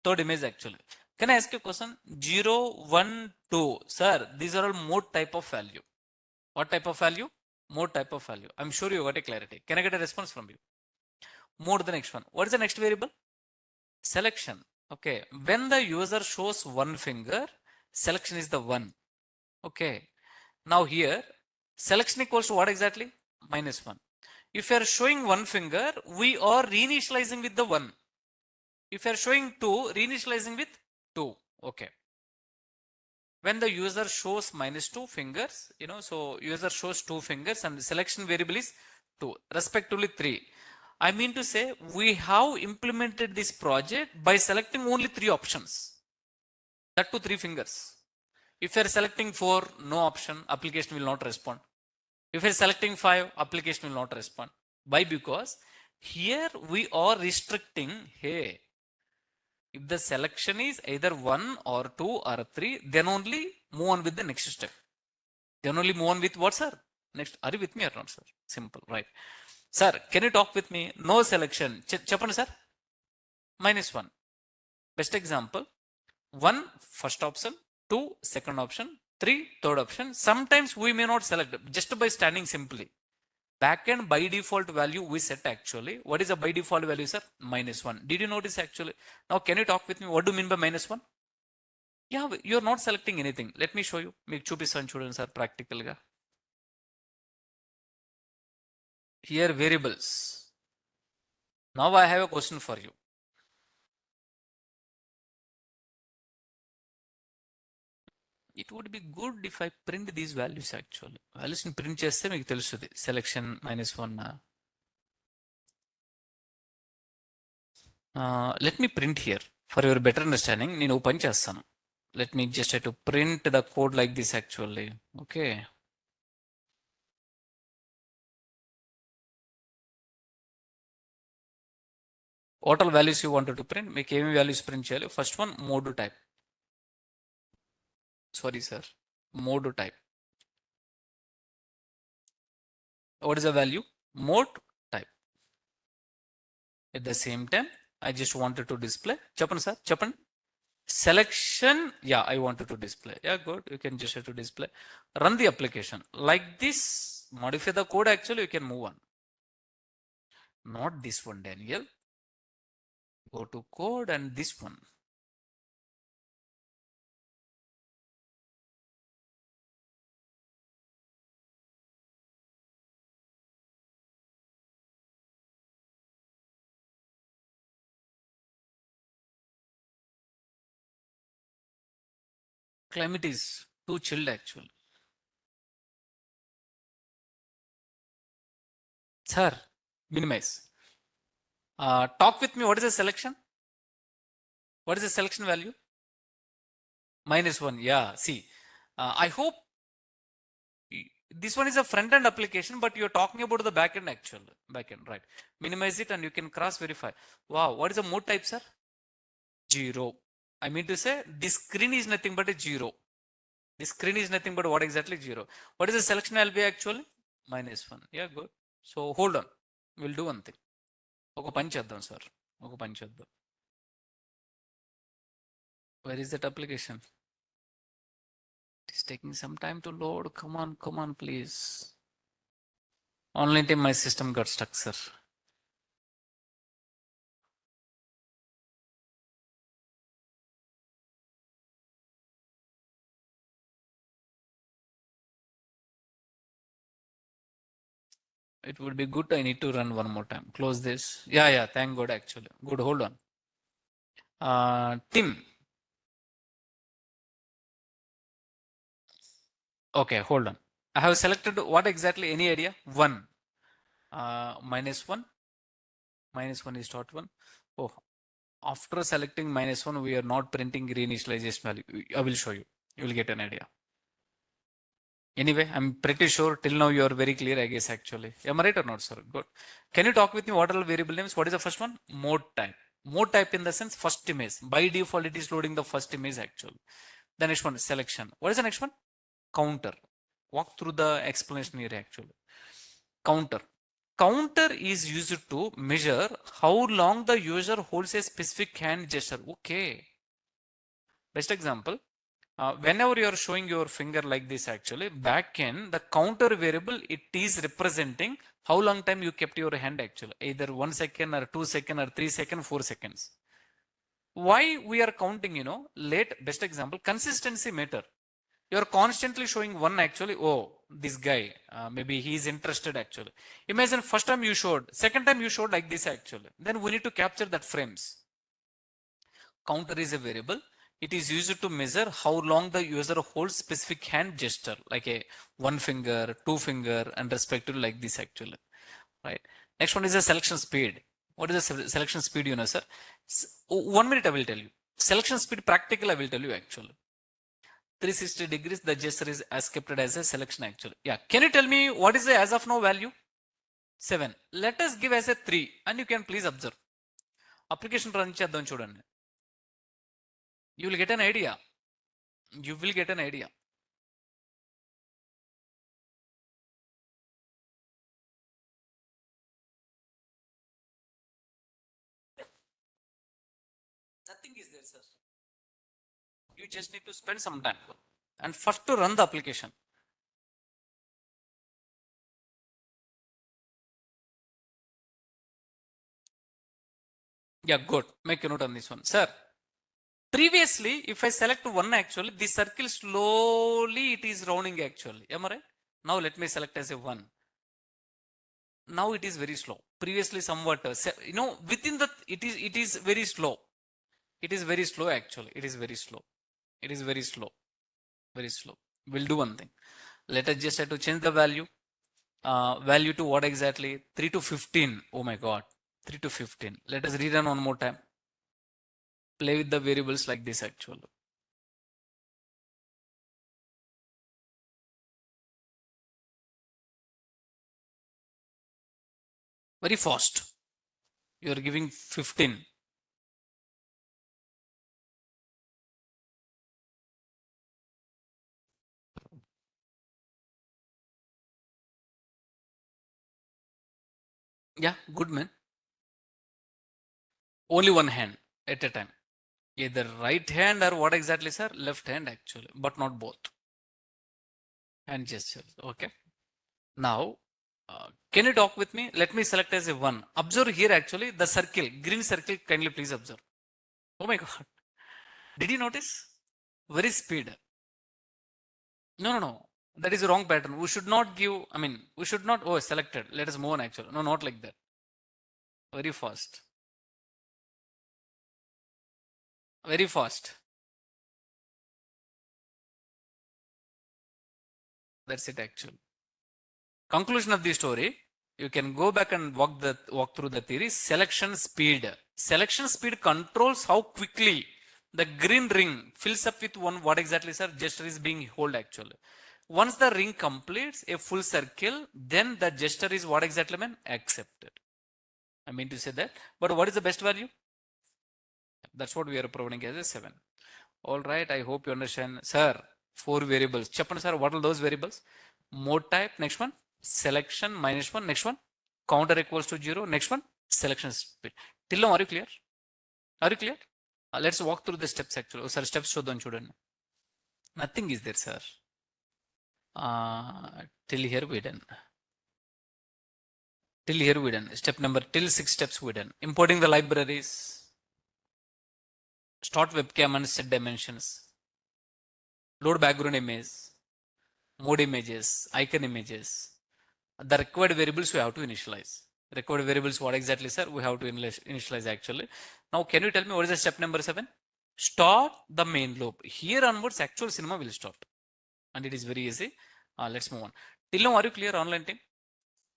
third image actually. Can I ask you a question? 0, 1, 2. Sir, these are all mode type of value. What type of value? Mode type of value. I'm sure you got a clarity. Can I get a response from you? Mode the next one. What is the next variable? Selection. Okay. When the user shows one finger, selection is the one. Okay. Now here, selection equals to what exactly? -1. If you are showing one finger, we are reinitializing with the one. If you are showing two, reinitializing with two. Okay. When the user shows -2 fingers, so user shows two fingers and the selection variable is 2, respectively 3. I mean to say we have implemented this project by selecting only three options. That to three fingers. If you are selecting 4, no option, application will not respond. If you are selecting 5, application will not respond. Why? Because here we are restricting, hey, if the selection is either 1 or 2 or 3, then only move on with the next step. Then only move on with what, sir? Next, are you with me or not, sir? Simple, right? Sir, can you talk with me? No selection. Chappan, sir? -1. Best example. 1, first option. 2, second option. 3, third option. Sometimes we may not select just by standing simply. Backend by default value we set actually. What is the by default value, sir? -1. Did you notice actually? Now, can you talk with me? What do you mean by -1? Yeah, you're not selecting anything. Let me show you. Make చూపిస్తాను చూడండి sir practical గా. Here variables. Now I have a question for you. It would be good if I print these values actually. Values ని print చేస్తే మీకు తెలుస్తుంది. Selection -1. Let me print here for your better understanding. నేను open చేస్తాను. Let me just try to print the code like this actually. Okay. What all values you wanted to print? Make ఏమి values print చేయాలి? First one, mode type. Sorry, sir. Mode type. What is the value? Mode type. At the same time, I just wanted to display. Chapan, sir. Chapan. Selection. Yeah, I wanted to display. Yeah, good. You can just have to display. Run the application. Like this, modify the code. Actually, you can move on. Not this one, Daniel. Go to code and this one. Climate is too chilled actually. Sir, minimize. Talk with me. What is the selection? What is the selection value? -1. Yeah. See, I hope this one is a front end application, but you're talking about the back end actual back end, right? Minimize it and you can cross verify. Wow. What is the mode type, sir? 0. I mean to say this screen is nothing but a 0. This screen is nothing but what exactly? 0. What is the selection will be actually? -1. Yeah, good. So hold on. We'll do one thing. ఒక పని చేద్దాం sir. ఒక పని చేద్దాం. Where is that application? It's taking some time to load. Come on, please. Online time my system got stuck, sir. It would be good. I need to run one more time. Close this. Yeah. Thank God, actually. Good. Hold on. Tim. Okay, hold on. I have selected what exactly? Any idea? 1. Minus 1. Minus 1 is dot 1. Oh, after selecting minus 1, we are not printing reinitialization value. I will show you. You will get an idea. Anyway, I'm pretty sure till now you are very clear, I guess, actually. Am I right or not, sir? Good. Can you talk with me what are all variable names? What is the first one? Mode type. Mode type in the sense first image. By default, it is loading the first image actually. The next one is selection. What is the next one? Counter. Walk through the explanation here actually. Counter. Counter is used to measure how long the user holds a specific hand gesture. Okay. Best example. Whenever you are showing your finger like this actually, back end, the counter variable, it is representing how long time you kept your hand actually. Either 1 second or 2 second or 3 second, 4 seconds. Why we are counting, late, best example, consistency matter. You're constantly showing one actually. Oh, this guy, maybe he is interested actually. Imagine first time you showed, second time you showed like this actually. Then we need to capture that frames. Counter is a variable. It is used to measure how long the user holds specific hand gesture, like a 1 finger, 2 finger, and respectively like this actually. Right. Next one is the selection speed. What is the selection speed, sir? 1 minute I will tell you. Selection speed practical I will tell you actually. 360 degrees, the gesture is as kept as a selection actually. Yeah. Can you tell me what is the as of now value? 7. Let us give as a 3 and you can please observe. Application run cheddam chudandi. You will get an idea. You will get an idea. Nothing is there, sir. You just need to spend some time. And first to run the application. Yeah, good. Make a note on this one. Sir, previously, if I select one actually, the circle slowly it is rounding actually. Am I right? Now let me select as a 1. Now it is very slow. Previously somewhat, within the, it is very slow. It is very slow actually. It is very slow. It is very slow. Very slow. We'll do one thing. Let us just have to change the value. Value to what exactly? 3 to 15. Oh my God. 3 to 15. Let us rerun one more time. Play with the variables like this actually. Very fast. You are giving 15. Yeah, good man. Only one hand at a time. Either right hand or what exactly, sir? Left hand actually, but not both. Hand gestures. Okay. Now, can you talk with me? Let me select as a 1. Observe here actually the circle, green circle. Kindly please observe. Oh my God. Did you notice? Very speed. No. That is a wrong pattern. We should not give, we should not, oh, selected. Let us move on actually. No, not like that. Very fast. Very fast. That's it actually. Conclusion of the story, you can go back and walk through the theory. Selection speed controls how quickly the green ring fills up with one. What exactly, sir? Gesture is being held actually. Once the ring completes a full circle, then the gesture is what exactly mean? Accepted. I mean to say that. But what is the best value? That's what we are providing as a 7. All right. I hope you understand, sir. 4 variables. Chapman, sir, what are those variables? Mode type. Next one. Selection minus 1. Next one. Counter equals to 0. Next one. Selection speed. Till now, are you clear? Are you clear? Let's walk through the steps actually. Oh, sir, steps show don't children. Nothing is there, sir. Till here we done. Till here we done. Step number till 6 steps we done. Importing the libraries. Start webcam and set dimensions. Load background image. Mode images. Icon images. The required variables we have to initialize. Required variables, what exactly, sir? We have to initialize actually. Now, can you tell me what is the step number 7? Start the main loop. Here onwards, actual cinema will start. And it is very easy. Let's move on. Till now, are you clear, online team?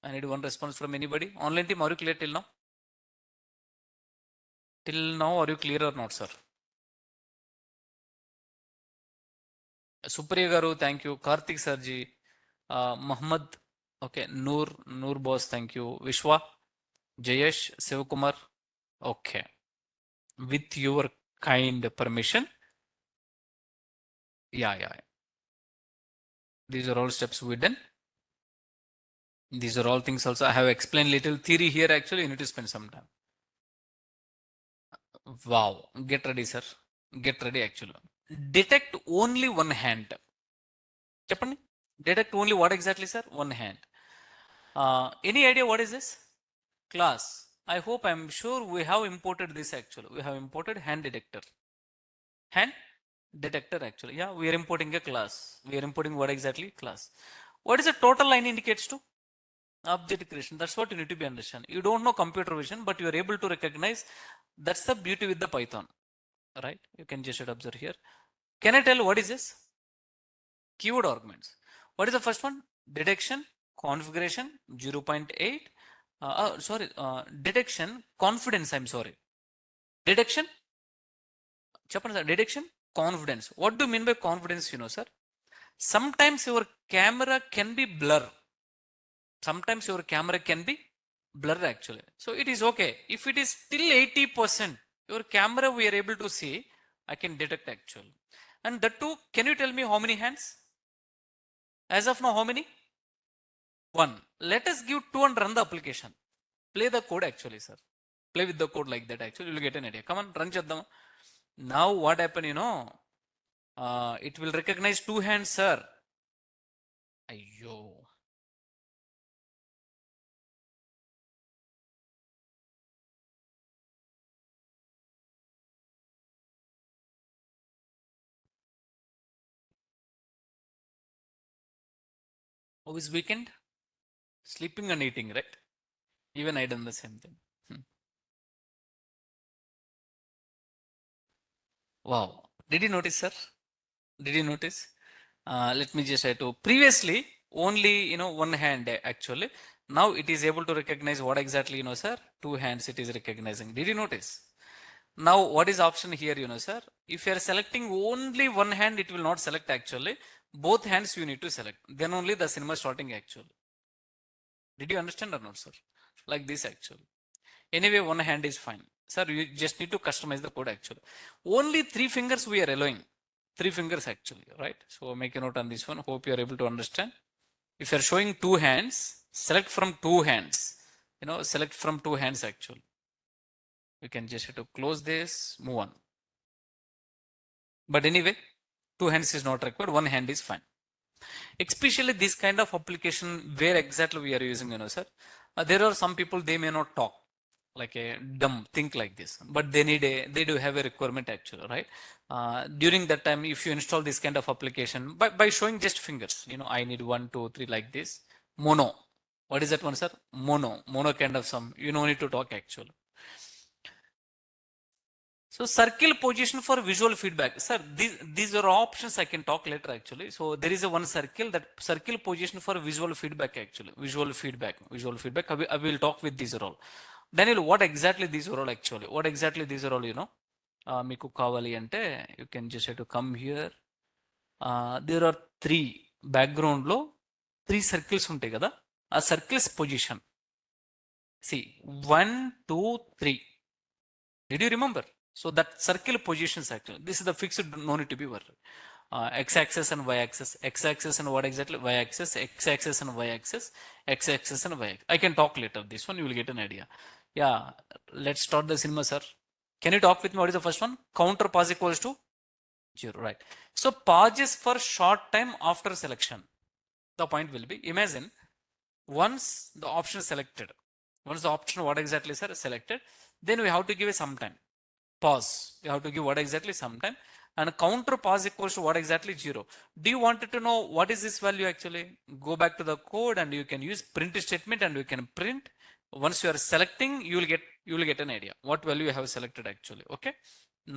I need one response from anybody. Online team, are you clear till now? Till now, are you clear or not, sir? Supriya Garu, thank you. Karthik Sarji, Muhammad, okay. Noor boss, thank you. Vishwa, Jayesh, Sivakumar, okay. With your kind permission, yeah. These are all steps we done. These are all things also. I have explained little theory here. Actually, you need to spend some time. Wow, get ready, sir. Get ready, actually. Detect only one hand. Cheppandi. Detect only what exactly, sir? One hand. Any idea what is this? Class. I hope, I'm sure we have imported this actually. We have imported hand detector. Hand detector actually. Yeah, we are importing a class. We are importing what exactly? Class. What is the total line indicates to? Object creation. That's what you need to be understand. You don't know computer vision, but you are able to recognize. That's the beauty with the Python, right? You can just observe here. Can I tell what is this? Keyword arguments. What is the first one? Detection, configuration, 0.8. Sorry, detection, confidence. I'm sorry. Detection, detection, confidence. What do you mean by confidence? Sir. Sometimes your camera can be blur. Sometimes your camera can be blur actually. So it is okay. If it is still 80%, your camera we are able to see, I can detect actually. And that too, can you tell me how many hands? As of now, how many? One. Let us give two and run the application. Play the code actually, sir. Play with the code like that actually. You will get an idea. Come on, run cheddam. Now what happened, it will recognize two hands, sir. Ayyo. How is weekend? Sleeping and eating, right? Even I done the same thing. Wow. Did you notice, sir? Did you notice? Let me just say to previously only, one hand actually. Now it is able to recognize what exactly, sir? Two hands it is recognizing. Did you notice? Now what is option here, sir? If you are selecting only one hand, it will not select actually. Both hands you need to select. Then only the cinema starting actually. Did you understand or not, sir? Like this actually. Anyway, one hand is fine. Sir, you just need to customize the code actually. Only three fingers we are allowing. Three fingers actually, right? So make a note on this one. Hope you are able to understand. If you are showing two hands, select from two hands. Select from two hands actually. You can just have to close this, move on. But anyway, two hands is not required. One hand is fine. Especially this kind of application where exactly we are using, sir. There are some people, they may not talk like a dumb think like this, but they do have a requirement actually, right? During that time, if you install this kind of application by showing just fingers, I need 1 2 3 like this. Mono, what is that one, sir? Mono kind of some, no need to talk actually. So circle position for visual feedback. Sir, these are options I can talk later actually. So there is a one circle, that circle position for visual feedback actually. Visual feedback. I will talk with these all. Daniel, what exactly these are all actually? What exactly these are all, మీకు కావాలి అంటే you can just have to come here. There are three background లో three circles ఉంటాయి కదా, ఆ circles position. See, 1 2 3. Did you remember? So that circle positions actually. This is the fixed, no need to be worried. X-axis and y-axis, x-axis and what exactly? Y-axis, x-axis and y-axis, x-axis and y-axis. I can talk later. This one you will get an idea. Yeah, let's start the cinema, sir. Can you talk with me? What is the first one? Counter pause equals to 0, right? So pauses for short time after selection. The point will be, imagine once the option is selected, once the option what exactly, sir, selected, then we have to give a some time. Pause. You have to give what exactly? Some time. and counter pass equals to what exactly? 0. Do you want to know what is this value actually? Go back to the code and you can use print statement and you can print. Once you are selecting, you will get an idea what value you have selected actually. Okay.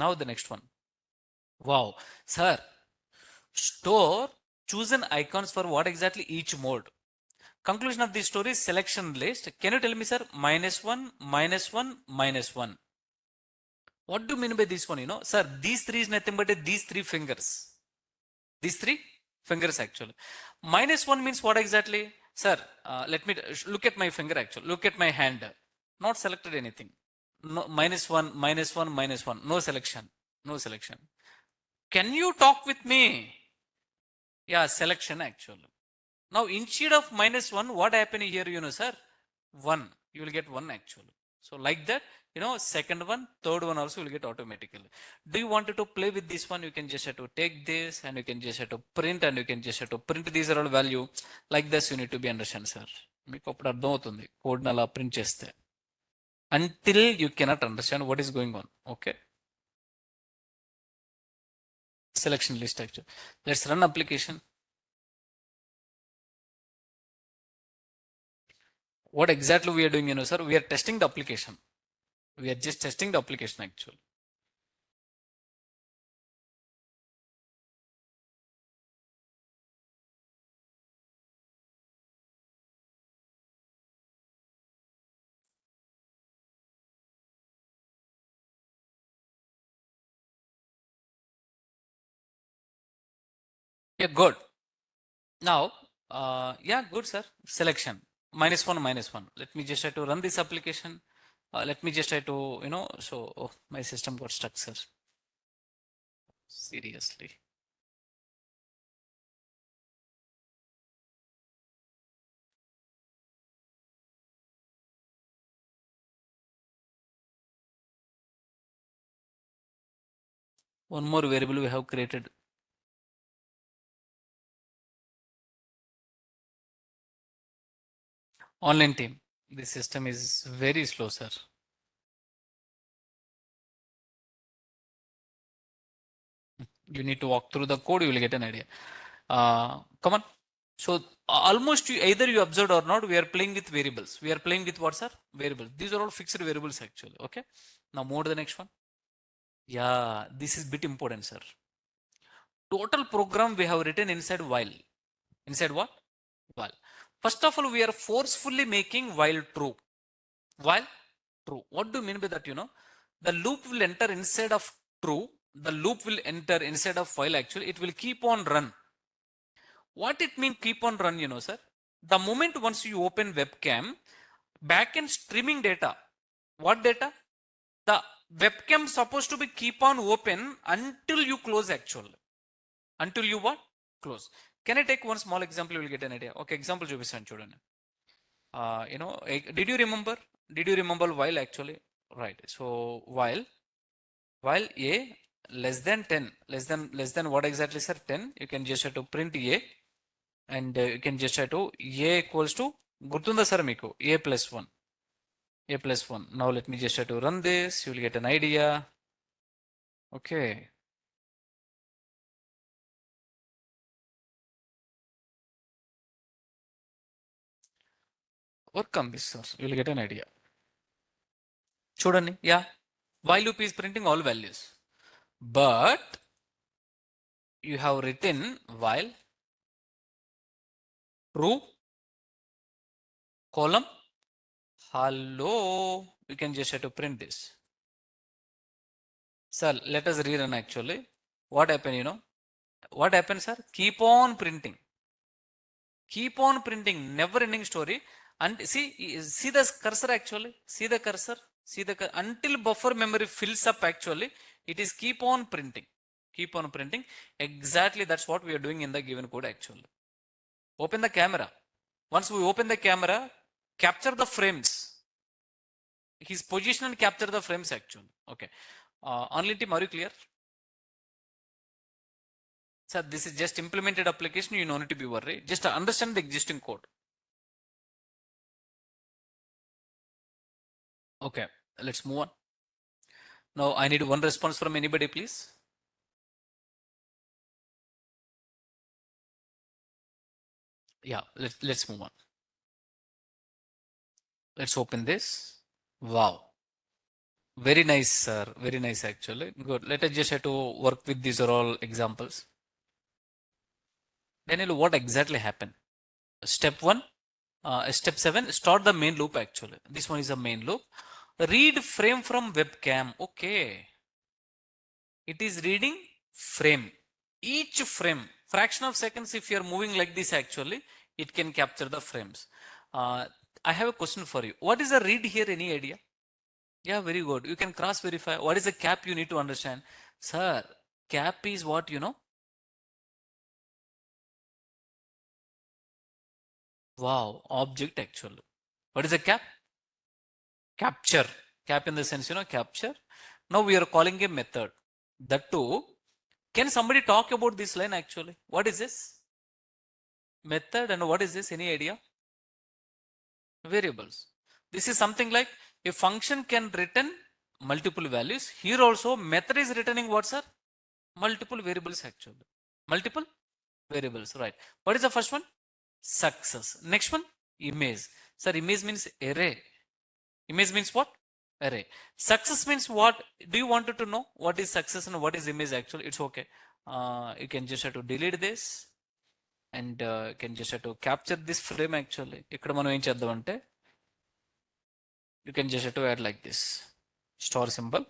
Now the next one. Wow, sir, store chosen icons for what exactly each mode? Conclusion of this story is selection list. Can you tell me, sir? -1, -1, -1. What do you mean by this one? Sir, these three is nothing but these three fingers. These three fingers actually. -1 means what exactly? Sir, let me look at my finger actually. Look at my hand. Not selected anything. No, -1, -1, -1. No selection. No selection. Can you talk with me? Yeah, selection actually. Now, instead of -1, what happened here, sir? 1. You will get 1 actually. So, like that, second one, third one also will get automatically. Do you want to play with this one? You can just have to take this and you can just have to print and you can just have to print these are all value. Like this, you need to be understand, sir. మీకు అప్పుడు అర్థం అవుతుంది కోడ్ని అలా print చేస్తే until you cannot understand what is going on. Okay. Selection list actually. Let's run application. What exactly we are doing, sir? We are testing the application. We are just testing the application actually. Yeah, good. Now, yeah, good, sir. Selection -1, -1. Let me just try to run this application. Let me just try to, so oh, my system got stuck, sir. Seriously. One more variable we have created. Online team. The system is very slow, sir. You need to walk through the code, you will get an idea. Come on. So almost either you observed or not, we are playing with variables. We are playing with what, sir? Variables. These are all fixed variables actually. Okay. Now move to the next one. Yeah, this is bit important, sir. Total program we have written inside while. Inside what? While. First of all, we are forcefully making while true. While true. What do you mean by that? The loop will enter inside of true. The loop will enter inside of while actually. It will keep on run. What it means keep on run, sir? The moment once you open webcam, backend streaming data. What data? The webcam supposed to be keep on open until you close actually. Until you what? Close. Can I take one small example? You will get an idea. Okay, example చూపిస్తాను చూడండి. Did you remember? Did you remember while actually? Right. So while a less than 10, less than what exactly, sir? 10. You can just have to print a and you can just have to a equals to గుర్తుందా sir మీకు a plus 1. A plus 1. Now let me just have to run this. You will get an idea. Okay. Work on this, sir. You will get an idea. చూడండి. Yeah. While loop is printing all values. But you have written while true column hello. You can just have to print this. Sir, let us rerun actually. What happened, What happened, sir? Keep on printing. Keep on printing. Never ending story. And see the cursor actually. See the cursor. See the until buffer memory fills up actually. It is keep on printing. Keep on printing. Exactly that's what we are doing in the given code actually. Open the camera. Once we open the camera, capture the frames. His position and capture the frames actually. Okay. Online team, are you clear? Sir, this is just implemented application. You don't need to be worried. Just understand the existing code. Okay. Let's move on. Now I need one response from anybody, please. Yeah, let's move on. Let's open this. Wow. Very nice, sir. Very nice, actually. Good. Let us just have to work with these are all examples. Daniel, what exactly happened? Step one, step seven, start the main loop actually. This one is a main loop. Read frame from webcam. Okay. It is reading frame. Each frame, fraction of seconds, if you are moving like this actually, it can capture the frames. I have a question for you. What is the read here? Any idea? Yeah, very good. You can cross verify. What is the cap you need to understand? Sir, cap is what you know? Wow, object actually. What is a cap? Capture. Cap in the sense, capture. Now we are calling a method. That too. Can somebody talk about this line actually? What is this? Method and what is this? Any idea? Variables. This is something like a function can return multiple values. Here also method is returning what, sir? Multiple variables actually. Multiple variables, right? What is the first one? Success. Next one, image. Sir, image means array. Image means what? Array. Success means what? Do you want to know what is success and what is image actually? It's okay. You can just have to delete this and you can just have to capture this frame actually. ఇక్కడ మనం ఏం చేద్దామంటే you can just have to add like this star symbol.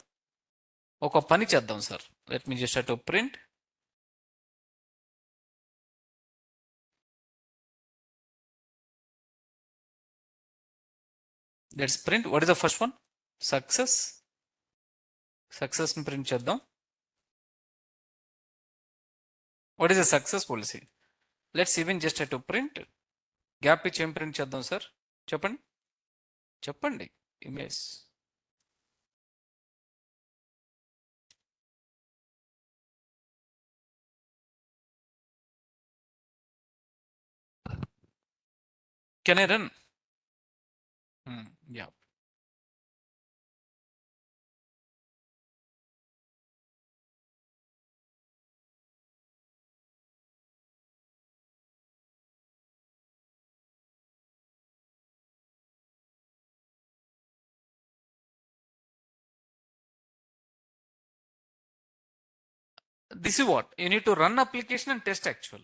ఒక పని చేద్దాం sir. Let me just have to print. Let's print. What is the first one? Success. Success ని print చేద్దాం. What is a success policy? Let's even just have to print. Gap ఇచ్చి ఏం print చేద్దాం sir? చెప్పండి. చెప్పండి. Image. Can I run? Yeah. This is what you need to run application and test actual.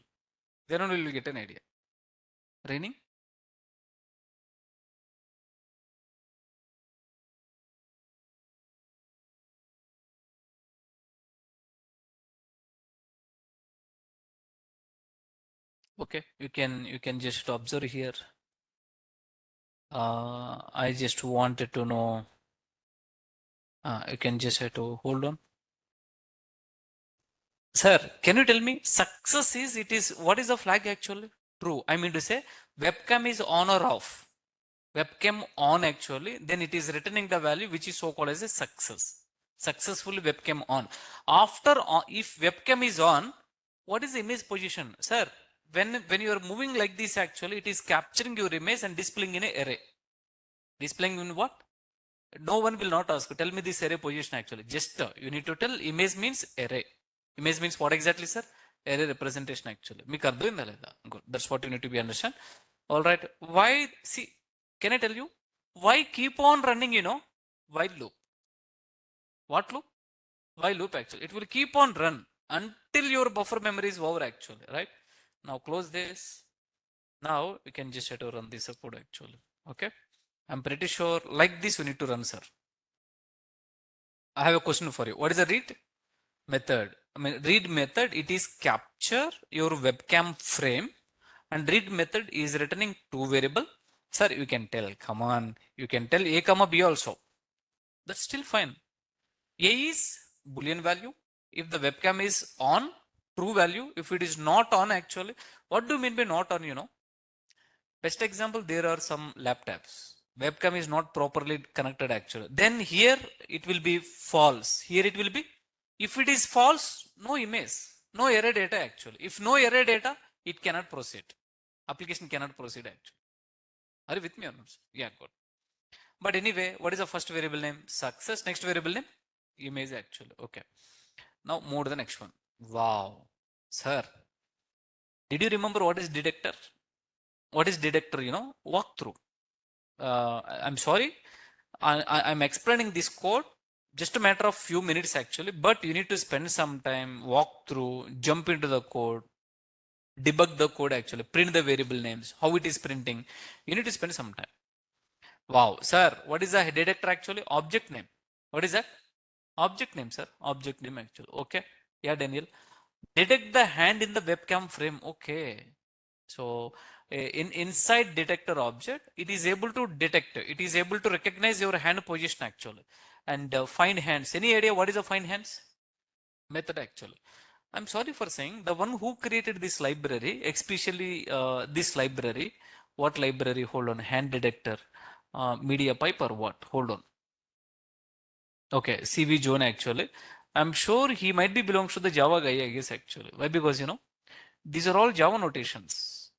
Then only you will get an idea. Raining. Okay, you can just observe here. I just wanted to know. You can just have to hold on. Sir, can you tell me success is it is what is the flag actually? True. I mean to say webcam is on or off. Webcam on actually, then it is returning the value which is so called as a success. Successfully webcam on. After if webcam is on, what is the image position? Sir, when you are moving like this actually, it is capturing your image and displaying in an array. Displaying in what? No one will not ask. Tell me this array position actually. Just you need to tell image means array. Image means what exactly, sir? Array representation actually. మీకు అర్థమైందా లేదా? Good. That's what you need to be understand. All right. Why? See, can I tell you? Why keep on running? While loop. What loop? While loop actually. It will keep on run until your buffer memory is over actually. Right? Now close this. Now we can just have to run this code actually. Okay. I'm pretty sure like this we need to run, sir. I have a question for you. What is the read method? I mean, read method, it is capture your webcam frame and read method is returning two variable. Sir, you can tell, come on, you can tell A comma B also. That's still fine. A is Boolean value. If the webcam is on, true value. If it is not on actually, what do you mean by not on? Best example, there are some laptops. Webcam is not properly connected actually. Then here it will be false. Here it will be, if it is false, no image, no error data actually. If no error data, it cannot proceed. Application cannot proceed actually. Are you with me or not? Yeah, good. But anyway, what is the first variable name? Success. Next variable name? Image actually. Okay. Now move to the next one. Wow. Sir, did you remember what is detector? What is detector? Walkthrough. I'm sorry, I'm explaining this code just a matter of few minutes actually, but you need to spend some time, walk through, jump into the code, debug the code actually, print the variable names, how it is printing. You need to spend some time. Wow, sir, what is a detector actually? Object name. What is that? Object name, sir. Object name actually. Okay. Yeah, Daniel. Detect the hand in the webcam frame. Okay. So in inside detector object, it is able to detect. It is able to recognize your hand position actually, and find hands. Any idea what is a find hands method actually? I'm sorry for saying the one who created this library, especially this library. What library? Hold on. Hand detector, media pipe or what? Hold on. Okay, CV Zone actually. I'm sure he might be belongs to the Java guy, I guess actually. Why? Because these are all Java notations.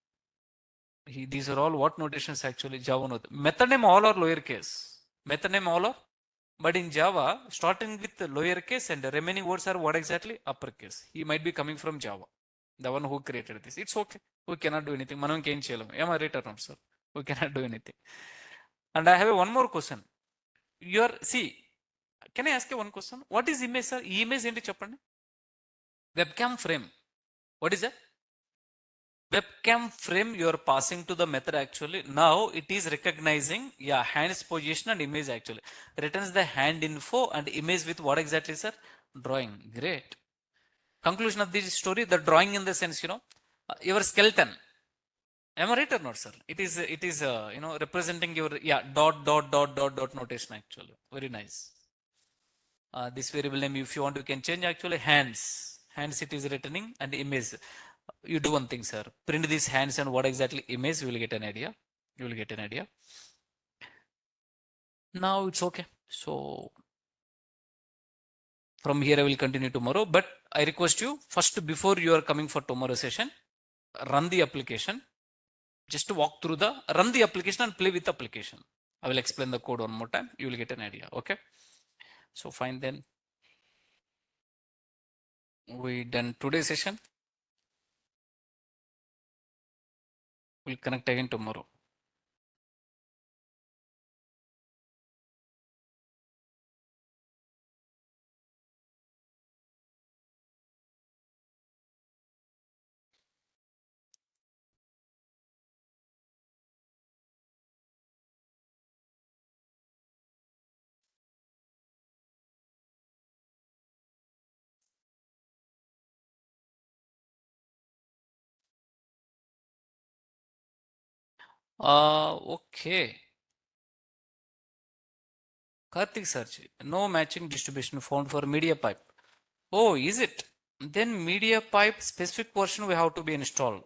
These are all what notations actually? Java method name all are lowercase. Method name all are. But in Java, starting with lowercase and the remaining words are what exactly? Uppercase. He might be coming from Java. The one who created this. It's okay. We cannot do anything. Manam can cheyalam. Am I right or not, sir? We cannot do anything. And I have one more question. See, can I ask you one question? What is image, sir? Image ఏంటి చెప్పండి? Webcam frame. What is that? Webcam frame you are passing to the method actually. Now it is recognizing, yeah, hands position and image actually. Returns the hand info and image with what exactly, sir? Drawing. Great. Conclusion of this story, the drawing in the sense, your skeleton. Am I right or not, sir? It is representing your, yeah, dot, dot, dot, dot, dot notation actually. Very nice. This variable name, if you want, you can change actually hands it is returning and image. You do one thing, sir, print these hands and what exactly image, you will get an idea. You will get an idea. Now it's okay. So from here I will continue tomorrow, but I request you first, before you are coming for tomorrow session, run the application. Just walk through run the application and play with the application. I will explain the code one more time. You will get an idea. Okay. So fine, then we done today's session. We'll connect again tomorrow. Okay. Karthik search. No matching distribution found for media pipe. Oh, is it? Then media pipe specific version we have to be installed.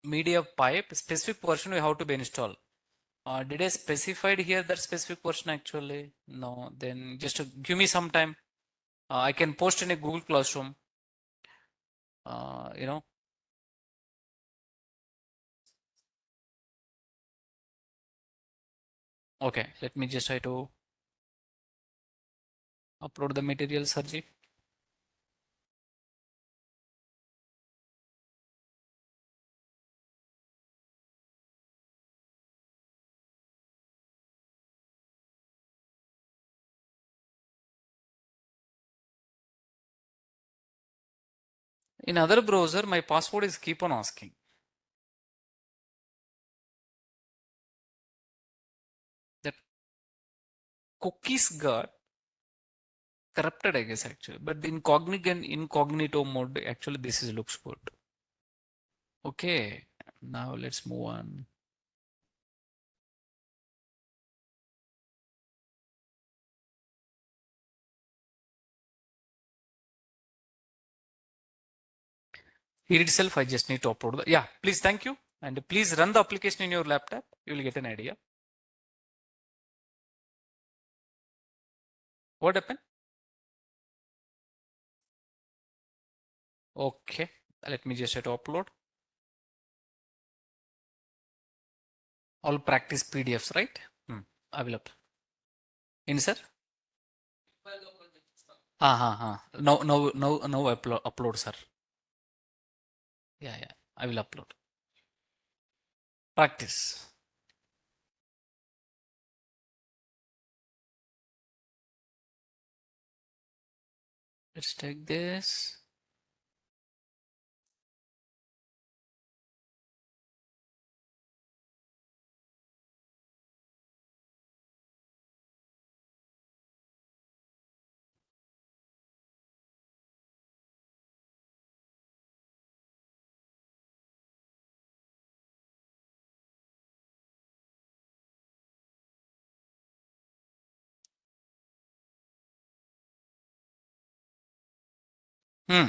Media pipe specific version we have to be installed. Did I specified here that specific version actually? No. Then just give me some time. I can post in a Google Classroom. Uh, you know. Okay. Let me just try to upload the material, Sarji. In other browser, my password is keep on asking. That cookies got corrupted, I guess, actually. But in incognito mode, actually, this is looks good. Okay, now let's move on. Here itself, I just need to upload the, yeah, please, thank you. And please run the application in your laptop. You will get an idea. What happened? Okay, let me just try to upload. All practice PDFs, right? I will upload. In, sir? No, no, no, no upload, sir. Yeah, I will upload. Practice. Let's take this. Hmm.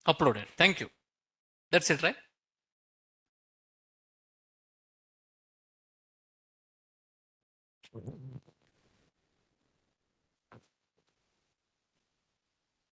Uploaded. Thank you. That's it, right?